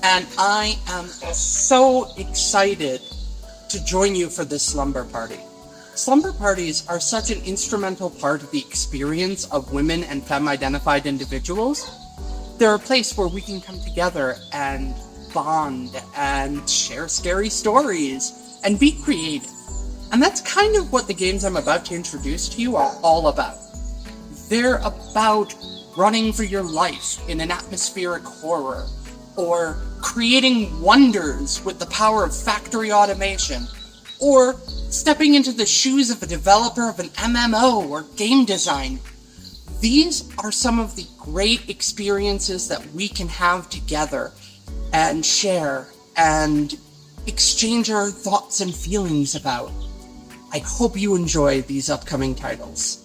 and I am so excited to join you for this slumber party. Slumber parties are such an instrumental part of the experience of women and femme-identified individuals. They're a place where we can come together and bond and share scary stories and be creative. And that's kind of what the games I'm about to introduce to you are all about. They're about running for your life in an atmospheric horror, or creating wonders with the power of factory automation, or stepping into the shoes of a developer of an MMO or game design. These are some of the great experiences that we can have together and share and exchange our thoughts and feelings about. I hope you enjoy these upcoming titles.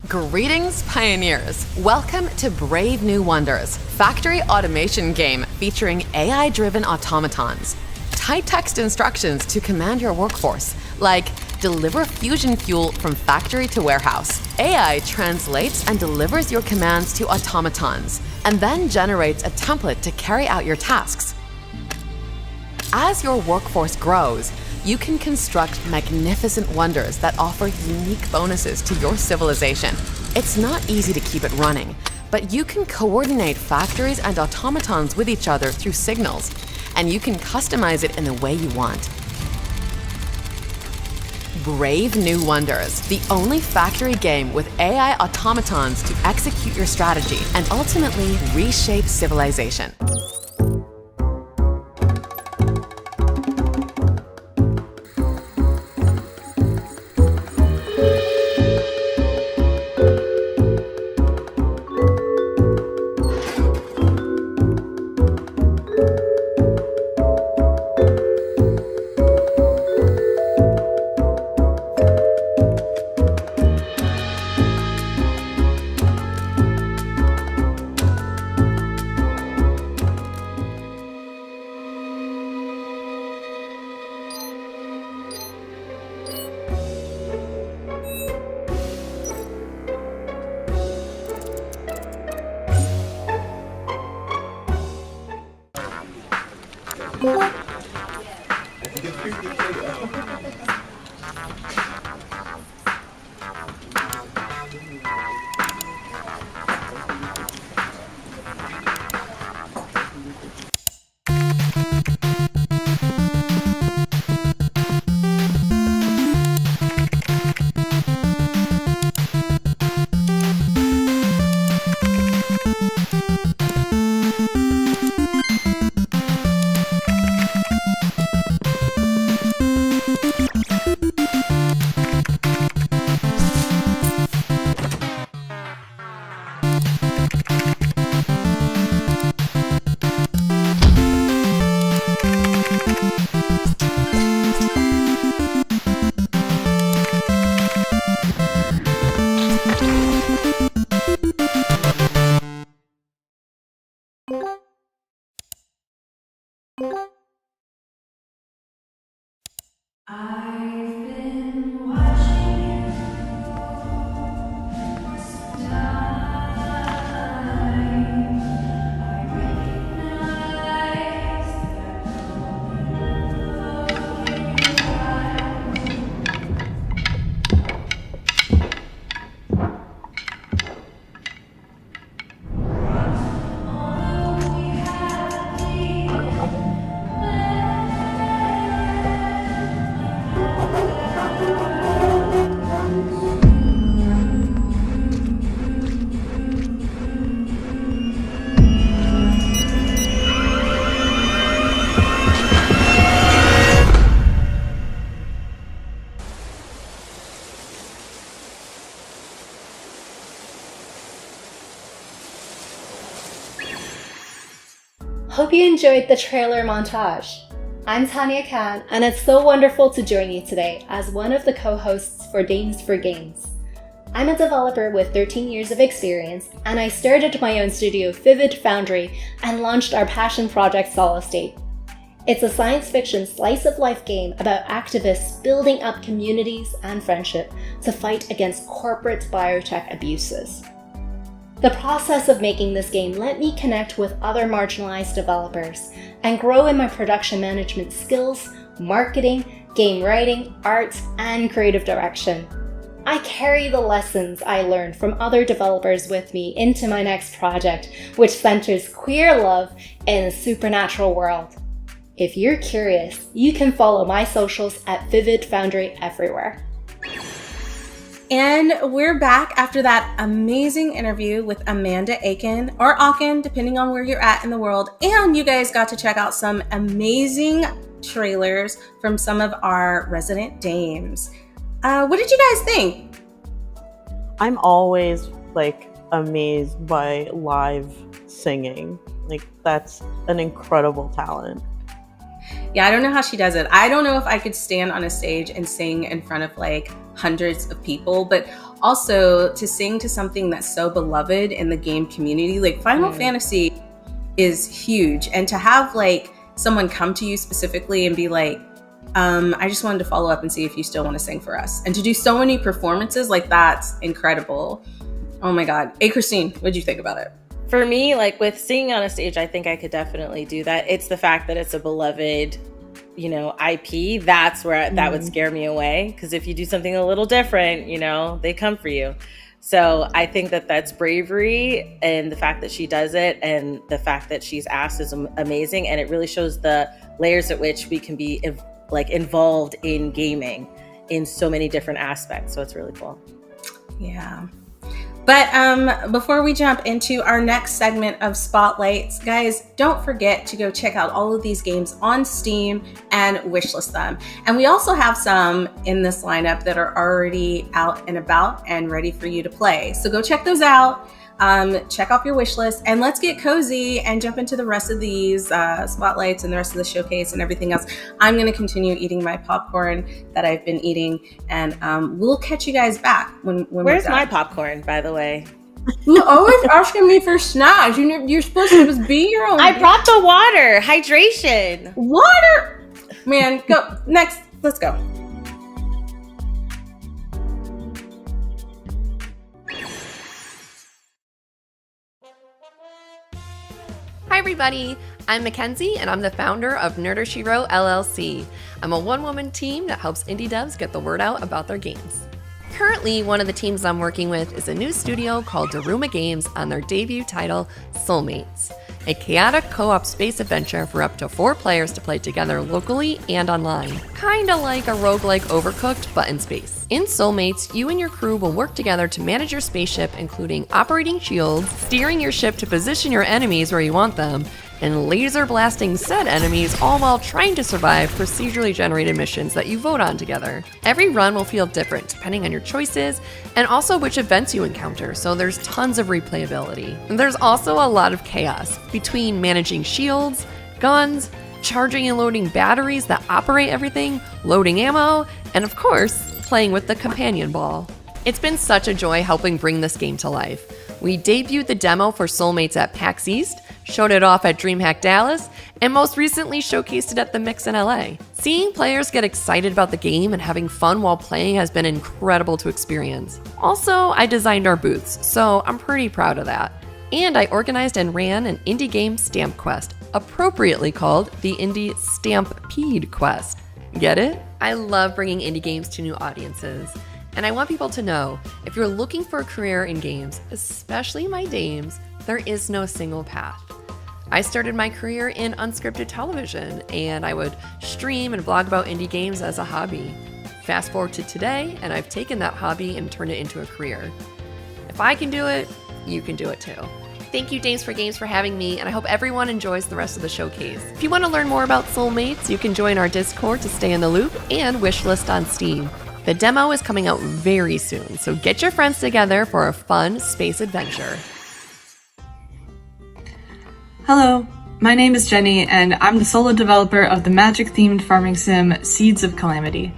Greetings, pioneers. Welcome to Brave New Wonders, factory automation game featuring AI-driven automatons. Tight text instructions to command your workforce, like deliver fusion fuel from factory to warehouse. AI translates and delivers your commands to automatons, and then generates a template to carry out your tasks. As your workforce grows, you can construct magnificent wonders that offer unique bonuses to your civilization. It's not easy to keep it running, but you can coordinate factories and automatons with each other through signals, and you can customize it in the way you want. Brave New Wonders, the only factory game with AI automatons to execute your strategy and ultimately reshape civilization. Hope you enjoyed the trailer montage. I'm Tanya Khan, and it's so wonderful to join you today as one of the co-hosts for Dames for Games. I'm a developer with 13 years of experience, and I started my own studio, Vivid Foundry, and launched our passion project, Solid State. It's a science fiction slice-of-life game about activists building up communities and friendship to fight against corporate biotech abuses. The process of making this game let me connect with other marginalized developers and grow in my production management skills, marketing, game writing, art, and creative direction. I carry the lessons I learned from other developers with me into my next project, which centers queer love in a supernatural world. If you're curious, you can follow my socials at Vivid Foundry everywhere. And we're back after that amazing interview with Amanda Achen, or Achen, depending on where you're at in the world. And you guys got to check out some amazing trailers from some of our resident dames. What did you guys think? I'm always amazed by live singing. That's an incredible talent. Yeah, I don't know how she does it. I don't know if I could stand on a stage and sing in front of hundreds of people, but also to sing to something that's so beloved in the game community. Like Final Fantasy is huge, and to have like someone come to you specifically and be like, I just wanted to follow up and see if you still want to sing for us, and to do so many performances, like that's incredible. Oh my God. Hey, Christine, what'd you think about it? For me, like with singing on a stage, I think I could definitely do that. It's the fact that it's a beloved, you know, IP. That's where that would scare me away. Because if you do something a little different, you know, they come for you. So I think that that's bravery, and the fact that she does it and the fact that she's asked is amazing. And it really shows the layers at which we can be like involved in gaming in so many different aspects. So it's really cool. Yeah. But before we jump into our next segment of Spotlights, guys, don't forget to go check out all of these games on Steam and wishlist them. And we also have some in this lineup that are already out and about and ready for you to play. So go check those out. Check off your wish list, and let's get cozy and jump into the rest of these spotlights and the rest of the showcase and everything else. I'm going to continue eating my popcorn that I've been eating, and we'll catch you guys back when Where's we're done. my popcorn, by the way? You're always asking me for snacks. You're supposed to just be your own. I brought the water. Hydration. Water. Man, go next. Let's go. Hi everybody, I'm Mackenzie and I'm the founder of Nerdershiro LLC. I'm a one-woman team that helps indie devs get the word out about their games. Currently, one of the teams I'm working with is a new studio called Daruma Games on their debut title, Soulmates, a chaotic co-op space adventure for up to 4 players to play together locally and online. Kinda like a roguelike Overcooked, but in space. In Soulmates, you and your crew will work together to manage your spaceship, including operating shields, steering your ship to position your enemies where you want them, and laser blasting said enemies, all while trying to survive procedurally generated missions that you vote on together. Every run will feel different depending on your choices and also which events you encounter, so there's tons of replayability. And there's also a lot of chaos between managing shields, guns, charging and loading batteries that operate everything, loading ammo, and of course, playing with the companion ball. It's been such a joy helping bring this game to life. We debuted the demo for Soulmates at PAX East, showed it off at DreamHack Dallas, and most recently showcased it at the Mix in LA. Seeing players get excited about the game and having fun while playing has been incredible to experience. Also, I designed our booths, so I'm pretty proud of that. And I organized and ran an indie game stamp quest, appropriately called the Indie Stampede Quest. Get it? I love bringing indie games to new audiences. And I want people to know, if you're looking for a career in games, especially my dames, there is no single path. I started my career in unscripted television, and I would stream and blog about indie games as a hobby. Fast forward to today, and I've taken that hobby and turned it into a career. If I can do it, you can do it too. Thank you, Dames for Games, for having me, and I hope everyone enjoys the rest of the showcase. If you want to learn more about Soulmates, you can join our Discord to stay in the loop and wishlist on Steam. The demo is coming out very soon, so get your friends together for a fun space adventure. Hello, my name is Jenny, and I'm the solo developer of the magic-themed farming sim Seeds of Calamity.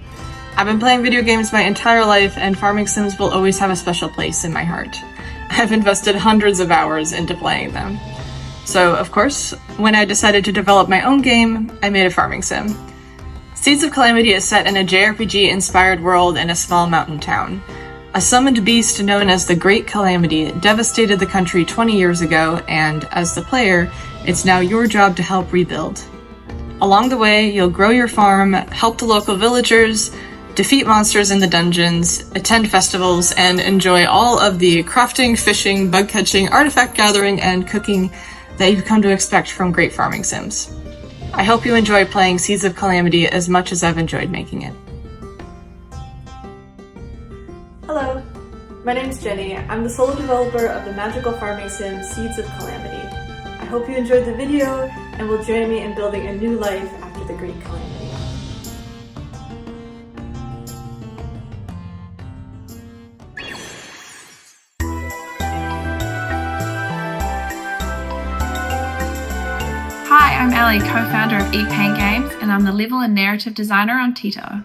I've been playing video games my entire life, and farming sims will always have a special place in my heart. I've invested hundreds of hours into playing them. So, of course, when I decided to develop my own game, I made a farming sim. Seeds of Calamity is set in a JRPG-inspired world in a small mountain town. A summoned beast known as the Great Calamity devastated the country 20 years ago, and as the player, it's now your job to help rebuild. Along the way, you'll grow your farm, help the local villagers, defeat monsters in the dungeons, attend festivals, and enjoy all of the crafting, fishing, bug-catching, artifact gathering, and cooking that you've come to expect from great farming sims. I hope you enjoy playing Seeds of Calamity as much as I've enjoyed making it. Hello, my name is Jenny. I'm the solo developer of the magical farming sim Seeds of Calamity. I hope you enjoyed the video and will join me in building a new life after the Great Calamity. Hi, I'm Ellie, co-founder of Achen Games, and I'm the level and narrative designer on Tito.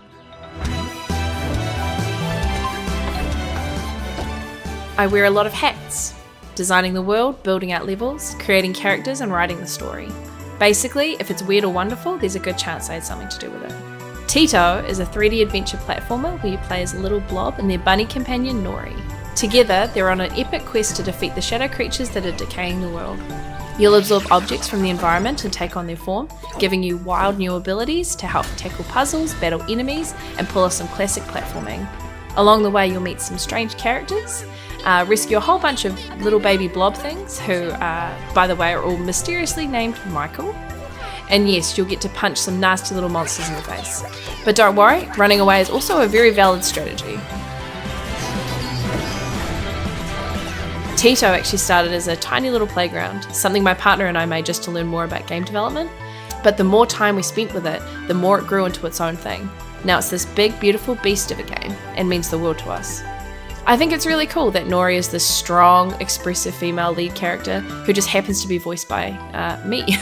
I wear a lot of hats. Designing the world, building out levels, creating characters and writing the story. Basically, if it's weird or wonderful, there's a good chance I had something to do with it. Tito is a 3D adventure platformer where you play as a little blob and their bunny companion Nori. Together, they're on an epic quest to defeat the shadow creatures that are decaying the world. You'll absorb objects from the environment and take on their form, giving you wild new abilities to help tackle puzzles, battle enemies, and pull off some classic platforming. Along the way, you'll meet some strange characters, rescue a whole bunch of little baby blob things who, by the way, are all mysteriously named Michael. And yes, you'll get to punch some nasty little monsters in the face. But don't worry, running away is also a very valid strategy. Tito actually started as a tiny little playground, something my partner and I made just to learn more about game development. But the more time we spent with it, the more it grew into its own thing. Now it's this big, beautiful beast of a game and means the world to us. I think it's really cool that Nori is this strong, expressive female lead character who just happens to be voiced by me.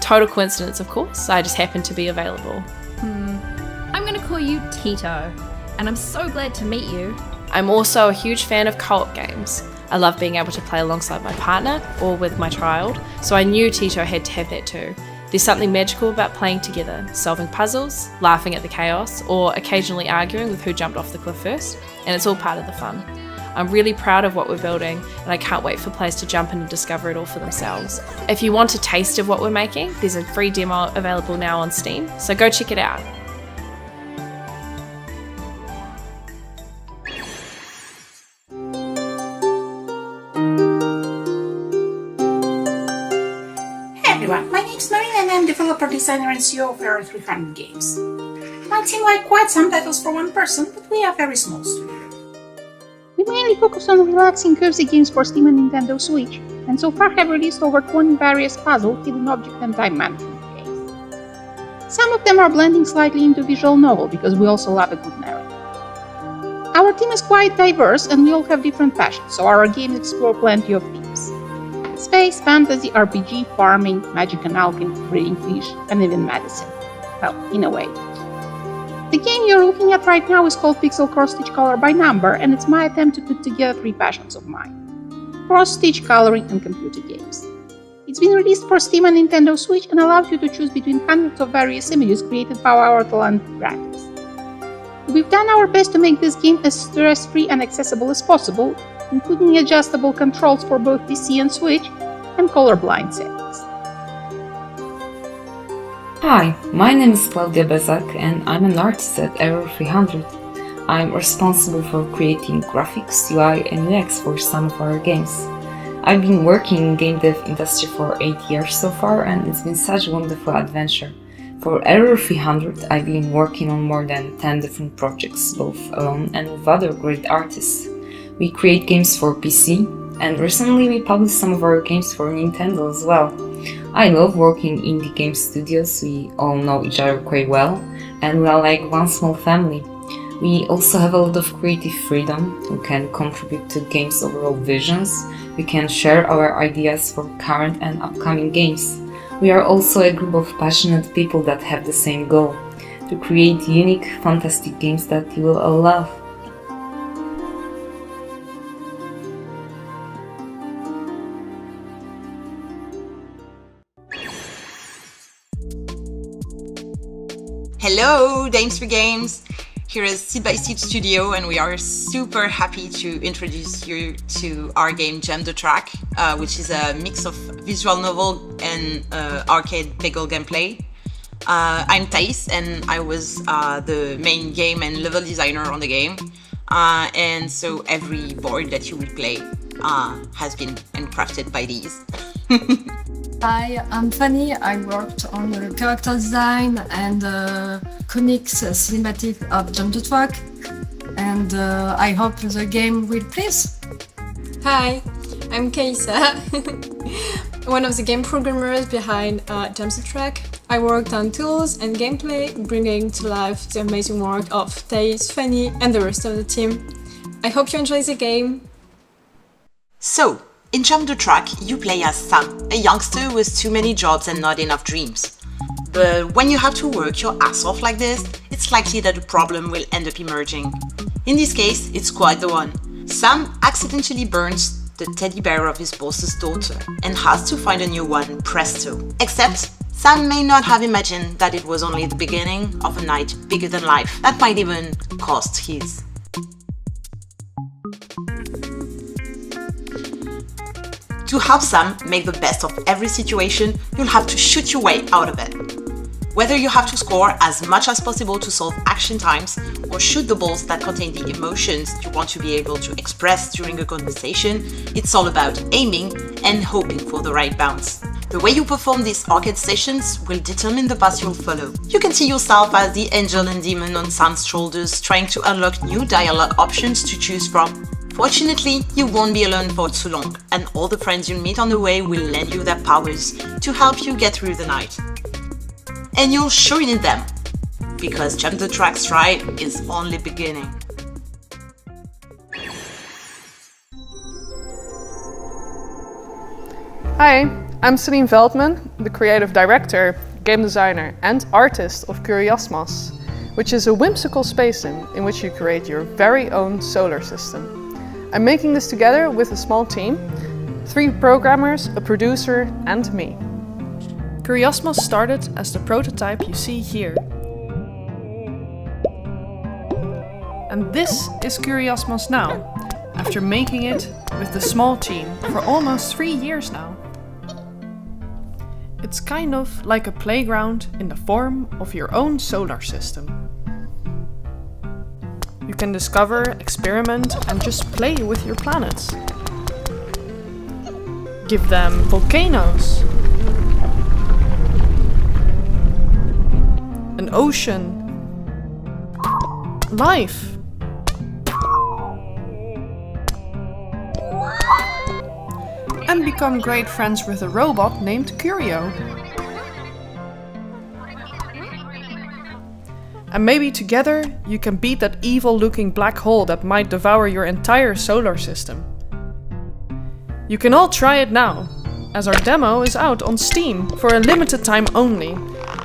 Total coincidence, of course, I just happen to be available. I'm gonna call you Tito, and I'm so glad to meet you. I'm also a huge fan of co-op games. I love being able to play alongside my partner or with my child, so I knew Tito had to have that too. There's something magical about playing together, solving puzzles, laughing at the chaos, or occasionally arguing with who jumped off the cliff first, and it's all part of the fun. I'm really proud of what we're building, and I can't wait for players to jump in and discover it all for themselves. If you want a taste of what we're making, there's a free demo available now on Steam, so go check it out. My name's Marina and I'm developer, designer and CEO of Error 300 Games. Might seem like quite some titles for one person, but we are a very small studio. We mainly focus on relaxing, cozy games for Steam and Nintendo Switch, and so far have released over 20 various puzzle, hidden object and time management games. Some of them are blending slightly into visual novel because we also love a good narrative. Our team is quite diverse and we all have different passions, so our games explore plenty of themes. Space, fantasy, RPG, farming, magic and alchemy, breeding fish, and even medicine. Well, in a way. The game you're looking at right now is called Pixel Cross Stitch Color by Number, and it's my attempt to put together three passions of mine: cross-stitch, coloring, and computer games. It's been released for Steam and Nintendo Switch and allows you to choose between hundreds of various images created by our talented graphics. We've done our best to make this game as stress-free and accessible as possible, including adjustable controls for both PC and Switch, and colorblind settings. Hi, my name is Claudia Bezak and I'm an artist at Error 300. I'm responsible for creating graphics, UI and UX for some of our games. I've been working in game dev industry for 8 years so far and it's been such a wonderful adventure. For Error 300, I've been working on more than 10 different projects, both alone and with other great artists. We create games for PC, and recently we published some of our games for Nintendo as well. I love working in indie game studios, we all know each other quite well, and we are like one small family. We also have a lot of creative freedom, we can contribute to games' overall visions, we can share our ideas for current and upcoming games. We are also a group of passionate people that have the same goal, to create unique, fantastic games that you will all love. Hello, Games for Games! Here is Seed by Seed Studio, and we are super happy to introduce you to our game Jam the Track, which is a mix of visual novel and arcade Peggle gameplay. I'm Thais, and I was the main game and level designer on the game, and so every board that you will play has been handcrafted by these. Hi, I'm Fanny. I worked on the character design and comics cinematic of Jam the Track, and I hope the game will please. Hi, I'm Keisa, one of the game programmers behind Jam the Track. I worked on tools and gameplay, bringing to life the amazing work of Thais, Fanny, and the rest of the team. I hope you enjoy the game. So, in Jam the Track, you play as Sam, a youngster with too many jobs and not enough dreams. But when you have to work your ass off like this, it's likely that a problem will end up emerging. In this case, it's quite the one. Sam accidentally burns the teddy bear of his boss's daughter and has to find a new one presto. Except Sam may not have imagined that it was only the beginning of a night bigger than life that might even cost his. To help Sam make the best of every situation, you'll have to shoot your way out of it. Whether you have to score as much as possible to solve action times or shoot the balls that contain the emotions you want to be able to express during a conversation, it's all about aiming and hoping for the right bounce. The way you perform these arcade sessions will determine the path you'll follow. You can see yourself as the angel and demon on Sam's shoulders, trying to unlock new dialogue options to choose from. Fortunately, you won't be alone for too long, and all the friends you'll meet on the way will lend you their powers to help you get through the night. And you'll sure need them, because Jump the Track's ride is only beginning. Hi, I'm Celine Veldman, the creative director, game designer and artist of Curiosmos, which is a whimsical space sim in which you create your very own solar system. I'm making this together with a small team, 3 programmers, a producer and me. Curiosmos started as the prototype you see here. And this is Curiosmos now, after making it with the small team for almost 3 years now. It's kind of like a playground in the form of your own solar system. You can discover, experiment, and just play with your planets. Give them volcanoes, an ocean, life, and become great friends with a robot named Curio. And maybe together you can beat that evil-looking black hole that might devour your entire solar system. You can all try it now, as our demo is out on Steam for a limited time only.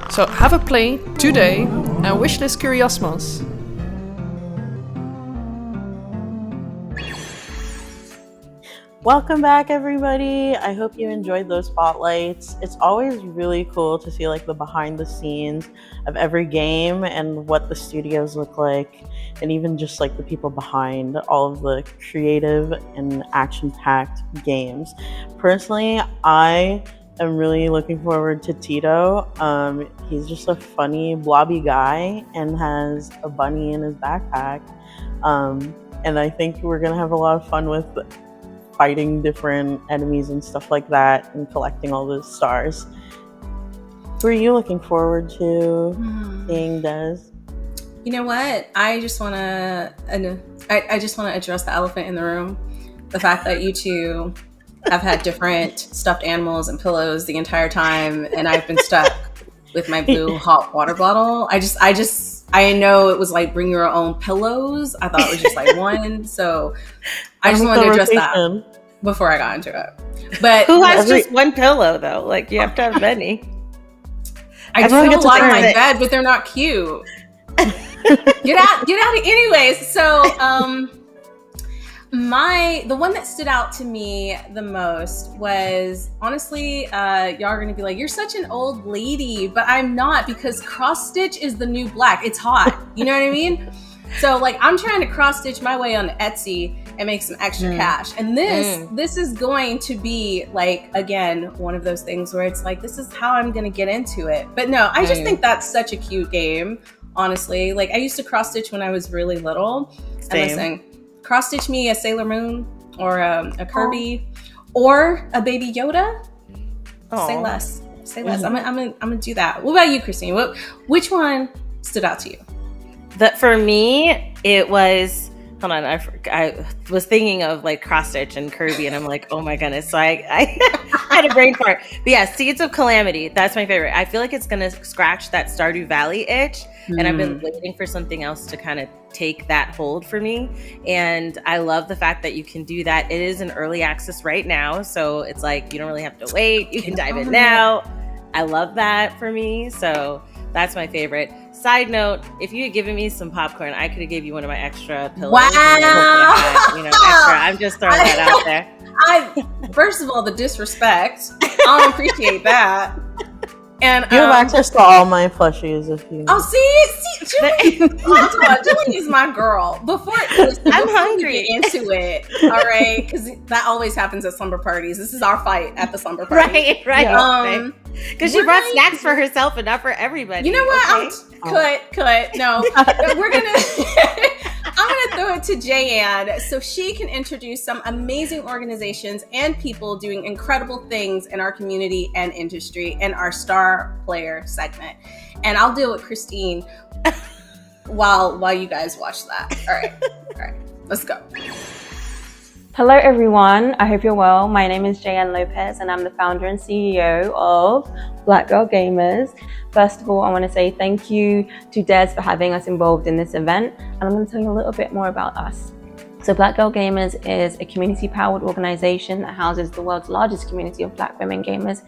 So have a play today and wishlist Curiosmos. Welcome back, everybody. I hope you enjoyed those spotlights. It's always really cool to see like the behind the scenes of every game and what the studios look like, and even just like the people behind all of the creative and action-packed games. Personally, I am really looking forward to Tito. He's just a funny, blobby guy and has a bunny in his backpack. And I think we're gonna have a lot of fun with fighting different enemies and stuff like that and collecting all the stars. Who are you looking forward to seeing, Des? You know what? I just want to address the elephant in the room. The fact that you two have had different stuffed animals and pillows the entire time, and I've been stuck with my blue hot water bottle. I know it was like bring your own pillows. I thought it was just like one. So I just wanted to address that before I got into it. But who has just one pillow though? Like you have to have many. I just have a lot in my bed, but they're not cute. Get out anyways. So the one that stood out to me the most was, honestly, y'all are gonna be like, you're such an old lady, but I'm not, because cross stitch is the new black. It's hot. You know what I mean? So like I'm trying to cross stitch my way on Etsy and make some extra cash. And this is going to be like, again, one of those things where it's like, this is how I'm gonna get into it. But no, I just think that's such a cute game, honestly. Like I used to cross stitch when I was really little. Same. And listen, cross stitch me a Sailor Moon or a Kirby or a Baby Yoda. Say less. I'm gonna do that. What about you, Christine? Which one stood out to you? That for me, it was. Hold on, I was thinking of like cross stitch and Kirby, and I'm like, oh my goodness. So I had a brain fart. But yeah, Seeds of Calamity. That's my favorite. I feel like it's gonna scratch that Stardew Valley itch, and I've been waiting for something else to kind of take that hold for me. And I love the fact that you can do that. It is in early access right now, so it's like you don't really have to wait. You can dive in now. I love that for me. So that's my favorite. Side note, if you had given me some popcorn, I could have gave you one of my extra pillows. Wow. Extra. I'm just throwing that out there. First of all, the disrespect. I don't appreciate that. And you have access to all my plushies if you. Oh, see, Julie is my girl. Before I'm hungry. Get into it, all right? Because that always happens at slumber parties. This is our fight at the slumber party, right? Because she brought snacks for herself and not for everybody. You know what? Okay? Cut. No, we're gonna. I'm gonna throw it to Jayanne so she can introduce some amazing organizations and people doing incredible things in our community and industry in our star player segment. And I'll deal with Christine while you guys watch that. All right, let's go. Hello everyone, I hope you're well. My name is Jayanne Lopez and I'm the founder and CEO of Black Girl Gamers. First of all, I want to say thank you to Des for having us involved in this event, and I'm going to tell you a little bit more about us. So Black Girl Gamers is a community-powered organization that houses the world's largest community of Black women gamers,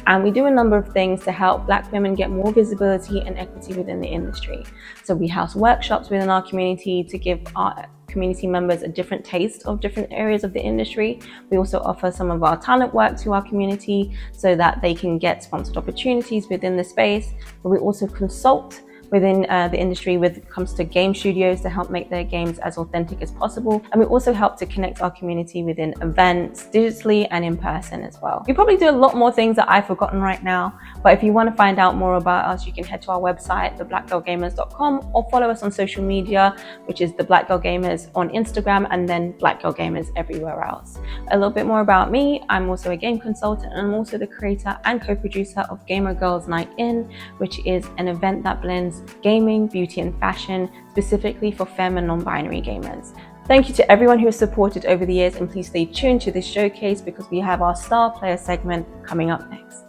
and we do a number of things to help Black women get more visibility and equity within the industry. So we house workshops within our community to give our community members a different taste of different areas of the industry. We also offer some of our talent work to our community so that they can get sponsored opportunities within the space. But we also consult within the industry when it comes to game studios to help make their games as authentic as possible. And we also help to connect our community within events, digitally and in person as well. We probably do a lot more things that I've forgotten right now, but if you want to find out more about us, you can head to our website, theblackgirlgamers.com, or follow us on social media, which is the Black Girl Gamers on Instagram and then Black Girl Gamers everywhere else. A little bit more about me, I'm also a game consultant and I'm also the creator and co-producer of Gamer Girls Night In, which is an event that blends gaming, beauty and fashion, specifically for femme and non-binary gamers. Thank you to everyone who has supported over the years, and please stay tuned to this showcase because we have our star player segment coming up next.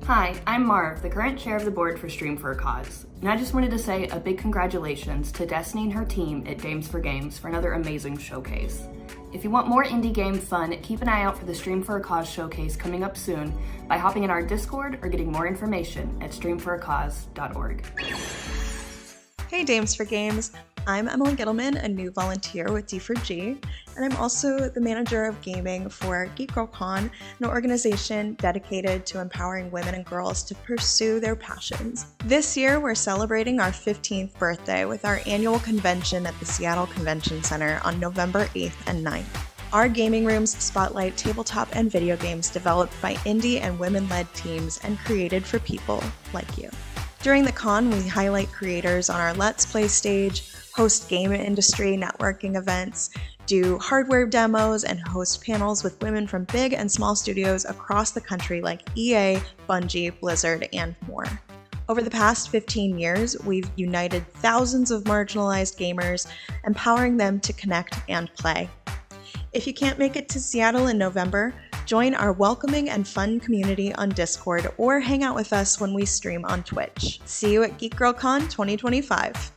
Hi, I'm Marv, the current chair of the board for Stream for a Cause, and I just wanted to say a big congratulations to Destiny and her team at Games for Games for another amazing showcase. If you want more indie game fun, keep an eye out for the Stream for a Cause showcase coming up soon by hopping in our Discord or getting more information at streamforacause.org. Hey Dames for Games, I'm Emily Gittleman, a new volunteer with D4G, and I'm also the manager of gaming for Geek Girl Con, an organization dedicated to empowering women and girls to pursue their passions. This year, we're celebrating our 15th birthday with our annual convention at the Seattle Convention Center on November 8th and 9th. Our gaming rooms spotlight tabletop and video games developed by indie and women-led teams and created for people like you. During the con, we highlight creators on our Let's Play stage, host game industry networking events, do hardware demos, and host panels with women from big and small studios across the country like EA, Bungie, Blizzard, and more. Over the past 15 years, we've united thousands of marginalized gamers, empowering them to connect and play. If you can't make it to Seattle in November, join our welcoming and fun community on Discord or hang out with us when we stream on Twitch. See you at Geek Girl Con 2025.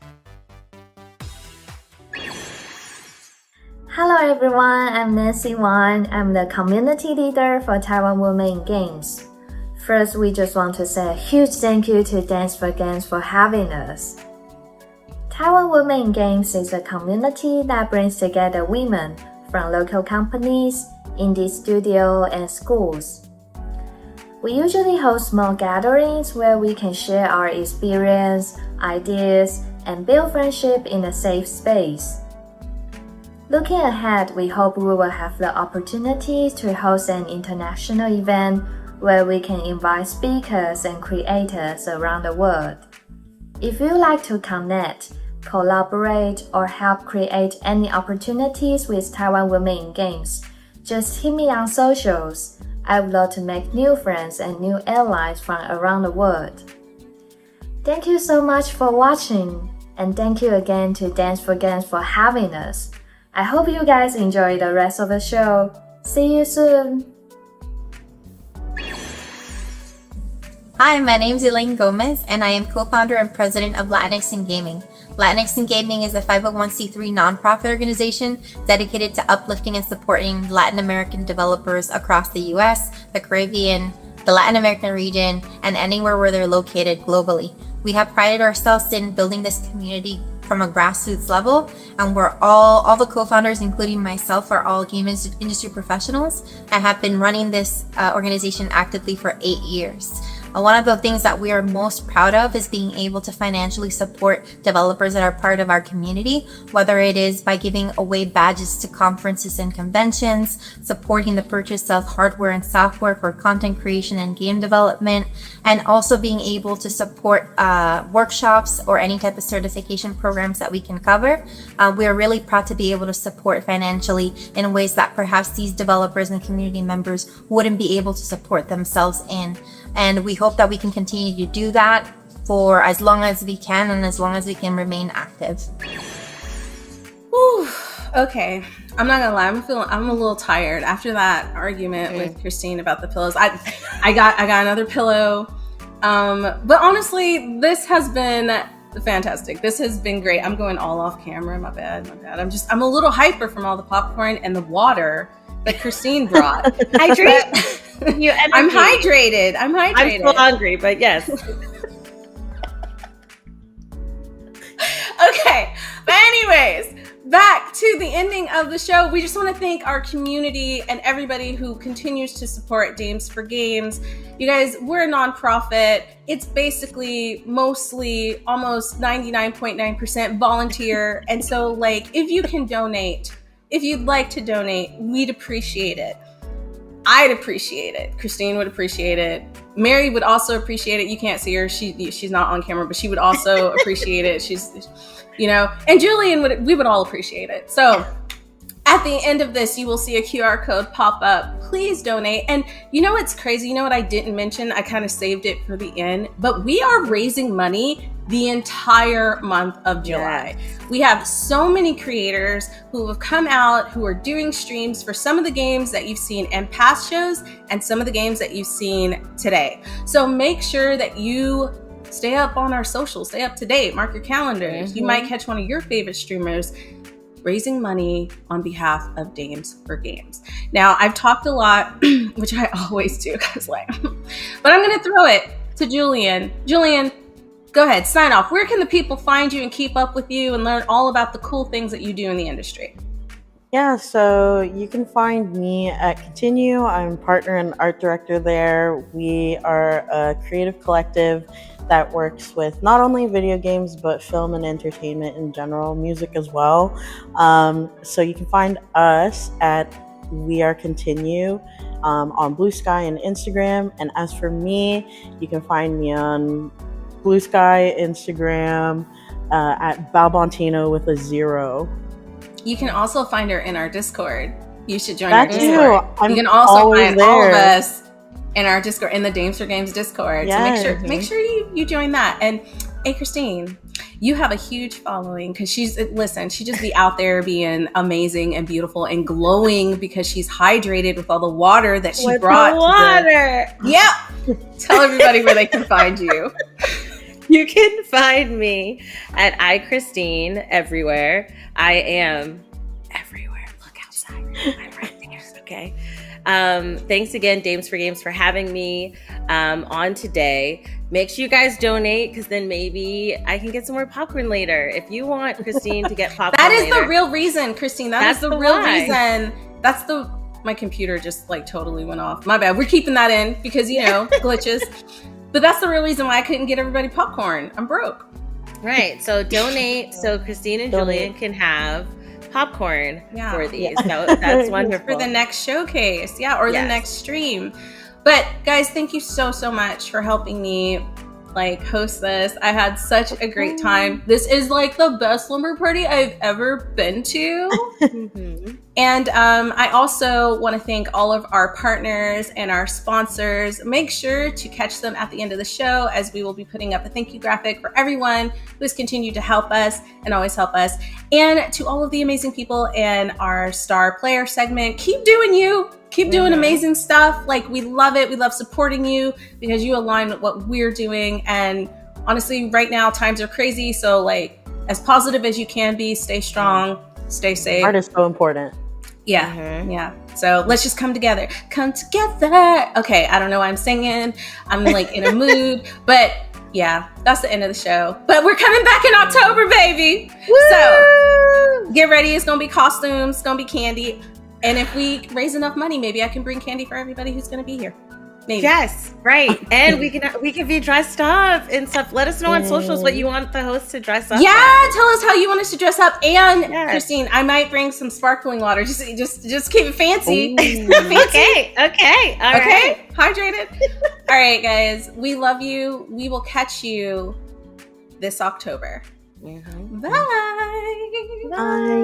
Hello everyone, I'm Nancy Wang. I'm the community leader for Taiwan Women in Games. First, we just want to say a huge thank you to Dance for Games for having us. Taiwan Women in Games is a community that brings together women from local companies, indie studios, and schools. We usually host small gatherings where we can share our experience, ideas, and build friendship in a safe space. Looking ahead, we hope we will have the opportunity to host an international event where we can invite speakers and creators around the world. If you'd like to connect, collaborate, or help create any opportunities with Taiwan Women in Games, just hit me on socials. I would love to make new friends and new allies from around the world. Thank you so much for watching, and thank you again to Dance for Games for having us. I hope you guys enjoy the rest of the show. See you soon! Hi, my name is Elaine Gomez, and I am co-founder and president of Latinx in Gaming. Latinx in Gaming is a 501c3 nonprofit organization dedicated to uplifting and supporting Latin American developers across the US, the Caribbean, the Latin American region, and anywhere where they're located globally. We have prided ourselves in building this community from a grassroots level, and we're all the co-founders, including myself, are all game industry professionals and have been running this organization actively for 8 years. One of the things that we are most proud of is being able to financially support developers that are part of our community, whether it is by giving away badges to conferences and conventions, supporting the purchase of hardware and software for content creation and game development, and also being able to support workshops or any type of certification programs that we can cover. We are really proud to be able to support financially in ways that perhaps these developers and community members wouldn't be able to support themselves in. And we hope that we can continue to do that for as long as we can and as long as we can remain active. Whew. Okay, I'm not gonna lie. I'm a little tired after that argument with Christine about the pillows. I got another pillow, but honestly, this has been fantastic. This has been great. I'm going all off camera. My bad. I'm a little hyper from all the popcorn and the water that Christine brought. Hydrate. I'm hydrated. I'm still hungry, but yes. Okay, but anyways, back to the ending of the show. We just want to thank our community and everybody who continues to support Dames for Games. You guys, we're a nonprofit. It's basically mostly almost 99.9% volunteer. And so, like, if you can donate, if you'd like to donate, we'd appreciate it. I'd appreciate it. Christine would appreciate it. Mary would also appreciate it. You can't see her. She's not on camera, but she would also appreciate it. She's, and Julian we would all appreciate it. So at the end of this, you will see a QR code pop up. Please donate. And you know what's crazy? You know what I didn't mention? I kind of saved it for the end, but we are raising money the entire month of July. Yes. We have so many creators who have come out, who are doing streams for some of the games that you've seen in past shows and some of the games that you've seen today. So make sure that you stay up on our socials, stay up to date, mark your calendars. Mm-hmm. You might catch one of your favorite streamers raising money on behalf of Dames for Games. Now, I've talked a lot, which I always do, because but I'm going to throw it to Julian. Julian, go ahead, sign off. Where can the people find you and keep up with you and learn all about the cool things that you do in the industry? Yeah, so you can find me at Continue. I'm partner and art director there. We are a creative collective that works with not only video games, but film and entertainment in general, music as well. So you can find us at We Are Continue on Blue Sky and Instagram. And as for me, you can find me on Blue Sky, Instagram, at Balbontino with a 0. You can also find her in our Discord. You should join That our Discord. too. You can also find there. all of us in our Discord, in the Dames for Games Discord. Yes. So make sure you join that. And hey, Christine, you have a huge following because she just be out there being amazing and beautiful and glowing because she's hydrated with all the water that she brought. The water. Yep. Tell everybody where they can find you. You can find me at iChristine everywhere. I am everywhere. Look outside. I'm right there. Okay. Thanks again, Dames for Games, for having me on today. Make sure you guys donate, because then maybe I can get some more popcorn later. If you want Christine to get popcorn that is later, the real reason, Christine. That's the real reason. My computer just totally went off. My bad. We're keeping that in because, glitches. But that's the real reason why I couldn't get everybody popcorn. I'm broke. Right. So donate so Christine and Julian can have popcorn for these. Yeah. So that's wonderful. For the next showcase. Yeah. Or the next stream. But guys, thank you so much for helping me host this. I had such a great time. This is the best slumber party I've ever been to. Mm-hmm. And I also want to thank all of our partners and our sponsors. Make sure to catch them at the end of the show, as we will be putting up a thank you graphic for everyone who has continued to help us and always help us. And to all of the amazing people in our star player segment, keep doing you. Keep doing amazing stuff. We love it. We love supporting you because you align with what we're doing. And honestly, right now times are crazy. So as positive as you can be. Stay strong, stay safe. Art is so important. Yeah, yeah. So let's just come together. Come together. Okay, I don't know why I'm singing. I'm like in a mood, but yeah, that's the end of the show. But we're coming back in October, baby. Woo! So get ready. It's gonna be costumes. It's gonna be candy. And if we raise enough money, maybe I can bring candy for everybody who's gonna be here. Maybe. Yes, right. And we can be dressed up and stuff. Let us know on socials what you want the host to dress up. Yeah, tell us how you want us to dress up. And Christine, I might bring some sparkling water. Just keep it fancy. Okay. All right. Hydrated. All right, guys. We love you. We will catch you this October. Bye. Bye.